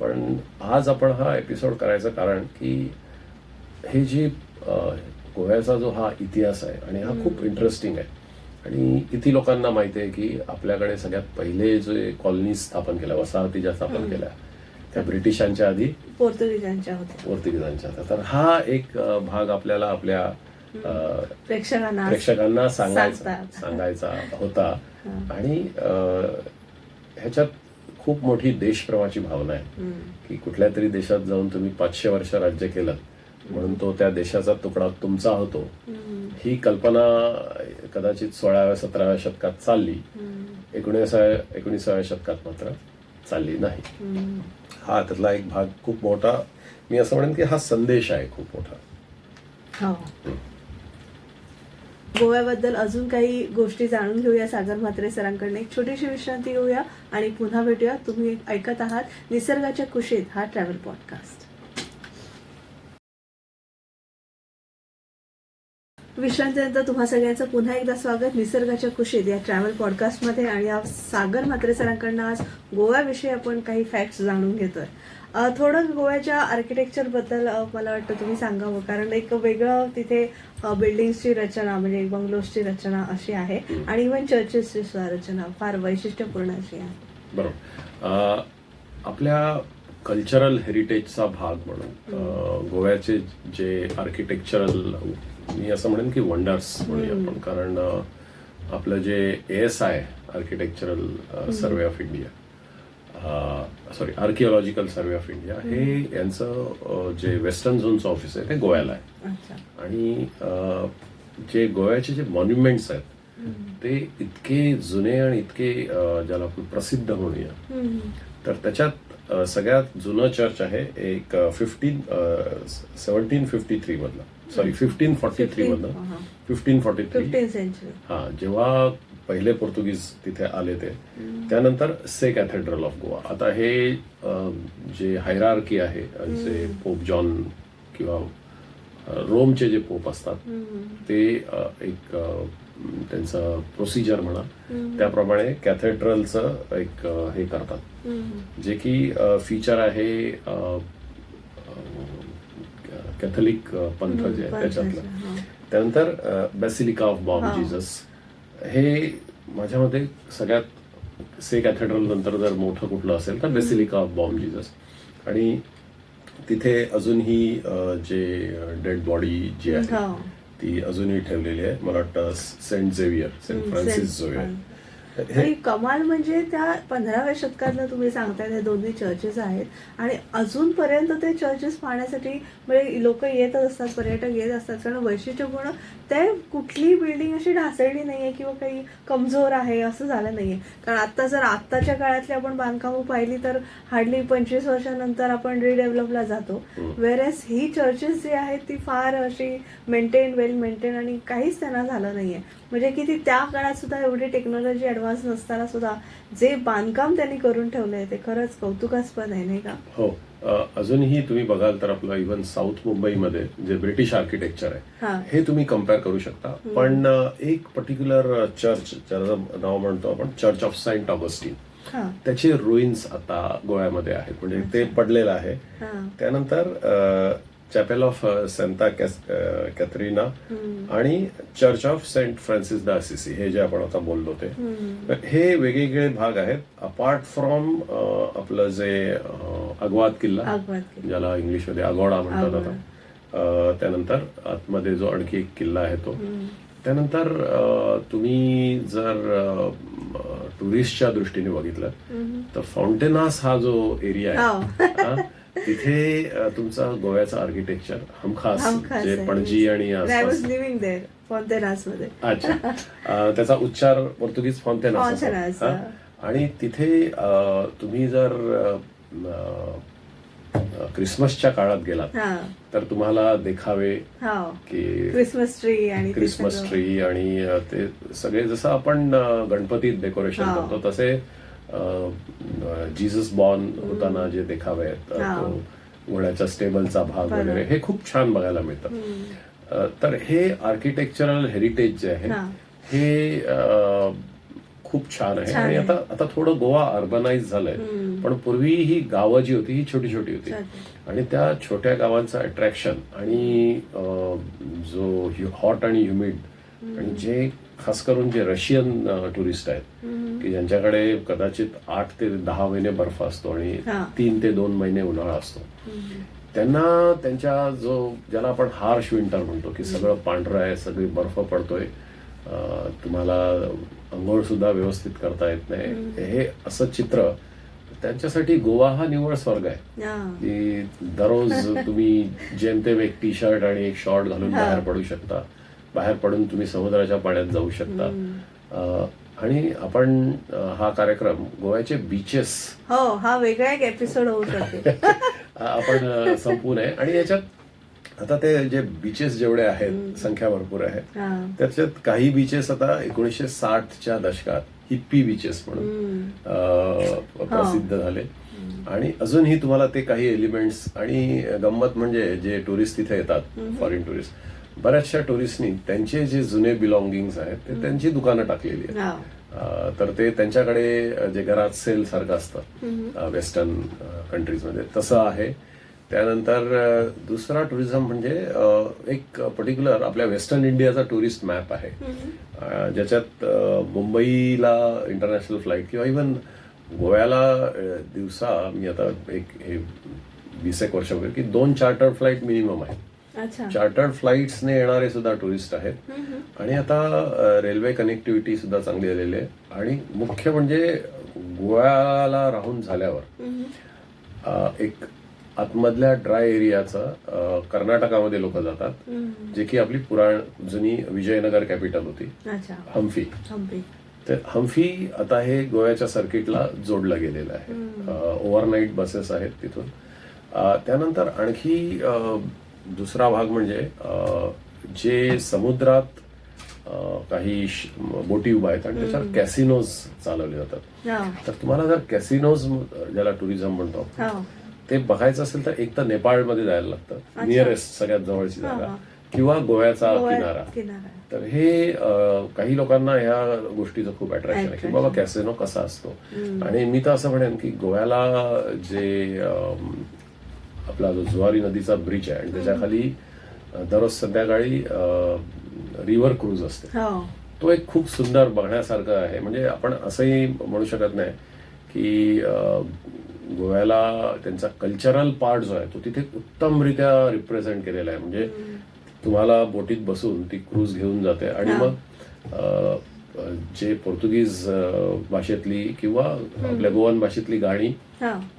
पण आज आपण हा एपिसोड करायचं कारण की हे जी गोव्याचा जो हा इतिहास आहे आणि हा खूप इंटरेस्टिंग आहे. आणि किती लोकांना माहिती आहे की आपल्याकडे सगळ्यात पहिले जे कॉलनी स्थापन केल्या, वसाहती ज्या स्थापन केल्या, त्या ब्रिटिशांच्या आधी पोर्तुगीजांच्या होत्या. तर हा एक भाग आपल्याला आपल्या प्रेक्षकांना सांगायचा होता. आणि ह्याच्यात खूप मोठी देशप्रेमाची भावना आहे की कुठल्या तरी देशात जाऊन तुम्ही 500 वर्ष राज्य केलं म्हणून तो त्या देशाचा तुकडा तुमचा होतो, ही कल्पना कदाचित 16व्या-17व्या शतकात चालली. 19व्या शतकात मात्र चालली नाही. हा त्यातला एक भाग खूप मोठा, मी असं म्हणेन की हा संदेश आहे खूप मोठा. गोव्याबद्दल अजून काही गोष्टी जाणून घेऊया सागर म्हात्रे सरांकडून. एक छोटीशी विश्रांती घेऊया आणि पुन्हा भेटूया. तुम्ही ऐकत आहात निसर्गाच्या कुशीत हा ट्रॅव्हल पॉडकास्ट. विश्रांतीनंतर तुम्हा सगळ्यांचं पुन्हा एकदा स्वागत निसर्गाच्या कुशीत या ट्रॅव्हल पॉडकास्टमध्ये. आणि सागर म्हात्रे सरांकडनं आज गोव्याविषयी आपण काही फॅक्ट्स जाणून घेतोय. थोडं गोव्याच्या आर्किटेक्चरबद्दल मला वाटतं तुम्ही सांगावं, कारण एक वेगळं तिथे बिल्डिंग्सची रचना, म्हणजे बंगलोजची रचना अशी आहे आणि इव्हन चर्चेसची सुद्धा रचना फार वैशिष्ट्यपूर्ण अशी आहे. बरोबर. आपल्या कल्चरल हेरिटेजचा भाग म्हणून गोव्याचे जे आर्किटेक्चरल, मी असं म्हणेन की वंडर्स म्हणूया आपण, कारण आपलं जे ASI architectural survey of India, archaeological survey of India, हे यांचं जे वेस्टर्न झोनचं ऑफिस आहे ते गोव्याला आहे. आणि जे गोव्याचे जे मॉन्युमेंट्स आहेत ते इतके जुने आणि इतके ज्याला आपण प्रसिद्ध म्हणूया, तर त्याच्यात सगळ्यात जुनं चर्च आहे एक 1753 मधलं, 1543 मधलं, 1543. हा, जेव्हा पहिले पोर्तुगीज तिथे आले ते, त्यानंतर से कॅथेड्रल ऑफ गोवा. आता हे जे हायरार्की आहे, जे पोप जॉन किंवा रोमचे जे पोप असतात ते एक त्यांचं प्रोसिजर म्हणा त्याप्रमाणे कॅथेड्रलचं एक हे करतात, जे की फीचर आहे कॅथलिक पंथ जे आहे त्याच्यातलं. त्यानंतर बेसिलिका ऑफ बॉम जीसस, हे माझ्या मते सगळ्यात से कॅथेड्रल नंतर जर मोठं कुठलं असेल तर बेसिलिका ऑफ बॉम जीसस. आणि तिथे अजूनही जे डेड बॉडी जी आहे ती अजूनही ठेवलेली आहे. मला वाटतं सेंट फ्रान्सिस झेवियर. आणि कमाल म्हणजे त्या 15व्या शतकातलं तुम्ही सांगताय ते दोन्ही चर्चेस आहेत आणि अजूनपर्यंत ते चर्चेस पाहण्यासाठी म्हणजे लोक येतच असतात, पर्यटक येत असतात, कारण वैशिष्ट्यपूर्ण ते कुठली बिल्डिंग अशी ढासळली नाहीये किंवा काही कमजोर आहे असं झालं नाहीये. कारण आता जर आत्ताच्या काळातली आपण बांधकामं पाहिली तर हार्डली 25 वर्षानंतर आपण रिडेव्हलपला जातो. वेरेस ही चर्चेस जी आहेत ती फार अशी मेंटेन, वेल मेंटेन आणि काहीच त्यांना झालं नाहीये. म्हणजे की ती त्या काळात सुद्धा एवढी टेक्नॉलॉजी ऍडव्हान्स नसताना सुद्धा जे बांधकाम त्यांनी करून ठेवलंय ते खरंच कौतुकास्पद आहे, नाही का? हो. अजूनही तुम्ही बघाल तर आपलं इव्हन साऊथ मुंबईमध्ये जे ब्रिटिश आर्किटेक्चर आहे हे तुम्ही कम्पेअर करू शकता. पण एक पर्टिक्युलर चर्च ज्याचं नाव म्हणतो आपण चर्च ऑफ सेंट ऑगस्टिन, त्याचे रुईन्स आता गोव्यामध्ये आहेत. म्हणजे ते पडलेलं आहे. त्यानंतर चॅपेल ऑफ सेंटा कॅथरीना आणि church of Saint Francis the Assisi, हे जे आपण आता बोललो ते, हे वेगवेगळे भाग आहेत. अपार्ट फ्रॉम आपलं जे अगवाद किल्ला, ज्याला इंग्लिशमध्ये अगोडा म्हणतात आता, त्यानंतर आतमध्ये जो आणखी एक किल्ला आहे तो. त्यानंतर तुम्ही जर टुरिस्टच्या दृष्टीने बघितलं तर फाउंटेनास हा जो एरिया आहे तिथे तुमचा गोव्याचं आर्किटेक्चर हमखास जे पणजी आणि अच्छा, त्याचा उच्चार पोर्तुगीज फॉन्टेनास. आणि तिथे तुम्ही जर क्रिसमसच्या काळात गेलात तर तुम्हाला देखावे की क्रिसमस ट्री आणि ते सगळे जसं आपण गणपतीत डेकोरेशन करतो तसे जीसस बॉर्न होताना जे देखावे आहेत, तो घोड्याच्या स्टेबलचा भाग वगैरे, हे खूप छान बघायला मिळतं. तर हे आर्किटेक्चरल हेरिटेज जे आहे हे खूप छान आहे. आणि आता थोडं गोवा अर्बनाइज झालंय, पण पूर्वी ही गावं जी होती ही छोटी छोटी होती आणि त्या छोट्या गावांचं अट्रॅक्शन आणि जो हॉट आणि ह्युमिड आणि जे खास करून जे रशियन टुरिस्ट आहेत की ज्यांच्याकडे कदाचित 8 ते 10 महिने बर्फ असतो आणि 3 ते 2 महिने उन्हाळा असतो, त्यांना त्यांच्या ज्याला आपण हार्श विंटर म्हणतो की सगळं पांढरं आहे, सगळी बर्फ पडतोय, तुम्हाला अंघोळ सुद्धा व्यवस्थित करता येत नाही, हे असं चित्र त्यांच्यासाठी गोवा हा निव्वळ स्वर्ग आहे. की दररोज तुम्ही जेमतेम एक टी शर्ट आणि एक शॉर्ट घालून बाहेर पडू शकता, बाहेर पडून तुम्ही समुद्राच्या पाण्यात जाऊ शकता. आणि आपण हा कार्यक्रम गोव्याचे बीचेस, हा वेगळा एक एपिसोड होऊ शकतो आपण संपू नये. आणि याच्यात आता ते जे बीचेस जेवढे आहेत, संख्या भरपूर आहे, त्याच्यात काही बीचेस आता 1960च्या दशकात हिप्पी बीचेस म्हणून प्रसिद्ध झाले. आणि अजूनही तुम्हाला ते काही एलिमेंट्स, आणि गंमत म्हणजे जे टुरिस्ट तिथे येतात, फॉरेन टुरिस्ट, बऱ्याचशा टुरिस्टनी त्यांचे जे जुने बिलॉंगिंग्स आहेत ते त्यांची दुकानं टाकलेली आहेत. तर ते त्यांच्याकडे जे घरात सेल सारखं असतं वेस्टर्न कंट्रीजमध्ये, तसं आहे. त्यानंतर दुसरा टुरिझम म्हणजे एक पर्टिक्युलर आपल्या वेस्टर्न इंडियाचा टुरिस्ट मॅप आहे, ज्याच्यात मुंबईला इंटरनॅशनल फ्लाईट किंवा इव्हन गोव्याला दिवसा, मी आता हे 20 वर्ष वगैरे, की 2 चार्टर्ड फ्लाईट मिनिमम आहेत. चार्टर्ड फ्लाईट्सने येणारे सुद्धा टुरिस्ट आहेत. आणि आता रेल्वे कनेक्टिव्हिटी सुद्धा चांगली झालेली आहे. आणि मुख्य म्हणजे गोव्याला राहून झाल्यावर एक आतमधल्या ड्राय एरियाचा कर्नाटकामध्ये लोक जातात, जे की आपली जुनी विजयनगर कॅपिटल होती, हम्फी. तर हम्फी आता हे गोव्याच्या सर्किटला जोडलं गेलेलं आहे. ओव्हरनाईट बसेस आहेत तिथून. त्यानंतर आणखी दुसरा भाग म्हणजे जे समुद्रात काही बोटी उभा आहेत आणि त्याच्यावर कॅसिनोज चालवले जातात. तर तुम्हाला जर कॅसिनोज, ज्याला टुरिझम म्हणतो, ते बघायचं असेल तर एक तर नेपाळमध्ये जायला लागतं, नियरेस्ट सगळ्यात जवळची जागा, किंवा गोव्याचा किनारा. तर हे काही लोकांना ह्या गोष्टीचं खूप अट्रॅक्शन आहे की बाबा कॅसिनो कसा असतो. आणि मी तर असं म्हणेन की गोव्याला जे आपला जो जुवारी नदीचा ब्रिज आहे आणि त्याच्या खाली दररोज संध्याकाळी रिव्हर क्रूज असते, तो एक खूप सुंदर बघण्यासारखं आहे. म्हणजे आपण असंही म्हणू शकत नाही की गोव्याला त्यांचा कल्चरल पार्ट जो आहे तो तिथे उत्तमरित्या रिप्रेझेंट केलेला आहे. म्हणजे तुम्हाला बोटीत बसून ती क्रूज घेऊन जाते आणि मग जे पोर्तुगीज भाषेतली किंवा आपल्या गोवन भाषेतली गाणी,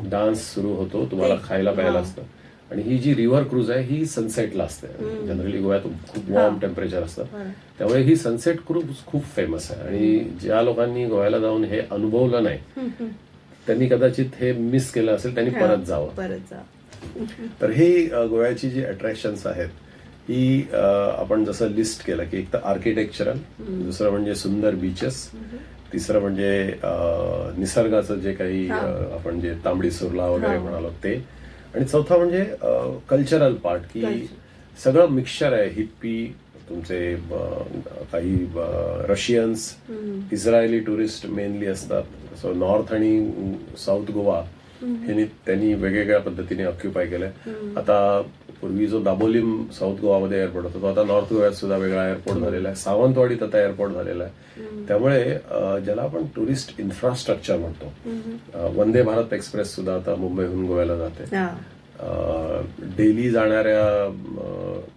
डान्स सुरू होतो, तुम्हाला खायला प्यायला असतं. आणि ही जी रिव्हर क्रूज आहे ही सनसेटला असते. जनरली गोव्यात खूप वॉर्म टेम्परेचर असतं, त्यामुळे ही सनसेट क्रूज खूप फेमस आहे. आणि ज्या लोकांनी गोव्याला जाऊन हे अनुभवलं नाही त्यांनी कदाचित हे मिस केलं असेल, त्यांनी परत जावं. तर हे गोव्याची जी अट्रॅक्शन्स आहेत ही आपण जसं लिस्ट केलं की एक तर आर्किटेक्चरल, दुसरं म्हणजे सुंदर बीचेस, तिसरं म्हणजे निसर्गाचं जे काही आपण जे तांबडी सुरला वगैरे म्हणालो ते, आणि चौथा म्हणजे कल्चरल पार्ट की सगळं मिक्सचर आहे. हिप्पी, तुमचे काही रशियन्स, इस्रायली टुरिस्ट मेनली असतात. सो नॉर्थ आणि साऊथ गोवा त्यांनी वेगवेगळ्या पद्धतीने ऑक्युपाय केलंय. आता पूर्वी जो दाबोलीम साऊथ गोवामध्ये एअरपोर्ट होता तो आता नॉर्थ गोव्यात सुद्धा वेगळा एअरपोर्ट झालेला आहे. सावंतवाडीत आता एअरपोर्ट झालेला आहे. त्यामुळे ज्याला आपण टुरिस्ट इन्फ्रास्ट्रक्चर म्हणतो, वंदे भारत एक्सप्रेस सुद्धा आता मुंबईहून गोव्याला जाते. डेली जाणाऱ्या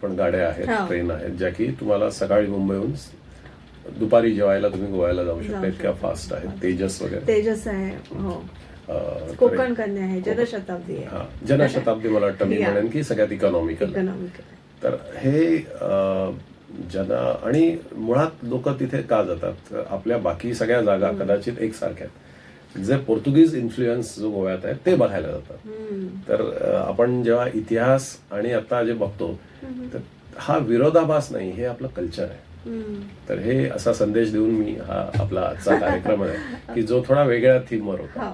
पण गाड्या आहेत, ट्रेन आहेत, ज्या की तुम्हाला सकाळी मुंबईहून दुपारी जेवायला तुम्ही गोव्याला जाऊ शकता, इतक्या फास्ट आहेत. तेजस वगैरे, तेजस आहे, कोकण कन्या आहे, जनशताब्दी आहे. जनशताब्दी मला वाटतं मी म्हणेन की सगळ्यात इकॉनॉमिकल. तर हे आणि मुळात लोक तिथे का जातात, आपल्या बाकी सगळ्या जागा कदाचित एकसारख्या आहेत, जे पोर्तुगीज इन्फ्लुएन्स जो गोव्यात आहे ते बघायला जातात. तर आपण जेव्हा इतिहास आणि आता जे बघतो तर हा विरोधाभास नाही, हे आपलं कल्चर आहे. तर हे असा संदेश देऊन मी हा आपला आजचा कार्यक्रम आहे की जो थोडा वेगळ्या थीमवर होता.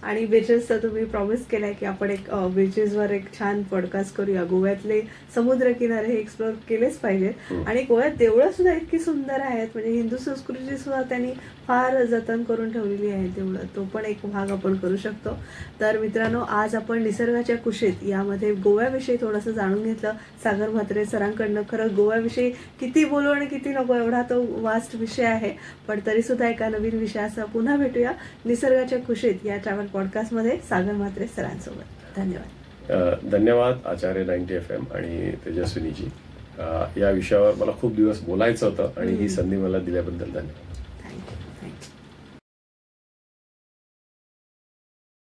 आणि बीचेसचा तुम्ही प्रॉमिस केलाय की आपण एक बीचेसवर एक छान पॉडकास्ट करूया. गोव्यातले समुद्र किनारे हे एक्सप्लोर केलेच पाहिजेत. आणि गोव्यात देवळं सुद्धा इतकी सुंदर आहेत, म्हणजे हिंदू संस्कृती सुद्धा त्यांनी फार जतन करून ठेवलेली आहे देवळं. तो पण एक भाग आपण करू शकतो. तर मित्रांनो, आज आपण निसर्गाच्या कुशीत यामध्ये गोव्याविषयी थोडंसं जाणून घेतलं सागर म्हात्रे सरांकडनं. खरं गोव्याविषयी किती बोलू आणि किती नको एवढा तो वास्ट विषय आहे, पण तरी सुद्धा एका नवीन विषयासह पुन्हा भेटूया निसर्गाच्या कुशीत या ट्रॅव्हल पॉडकास्टमध्ये सागर म्हात्रे सरांसोबत. धन्यवाद. धन्यवाद आचार्य 90 FM आणि तेजस्विनीजी. या विषयावर मला खूप दिवस बोलायचं होतं आणि ही संधी मला दिल्याबद्दल धन्यवाद.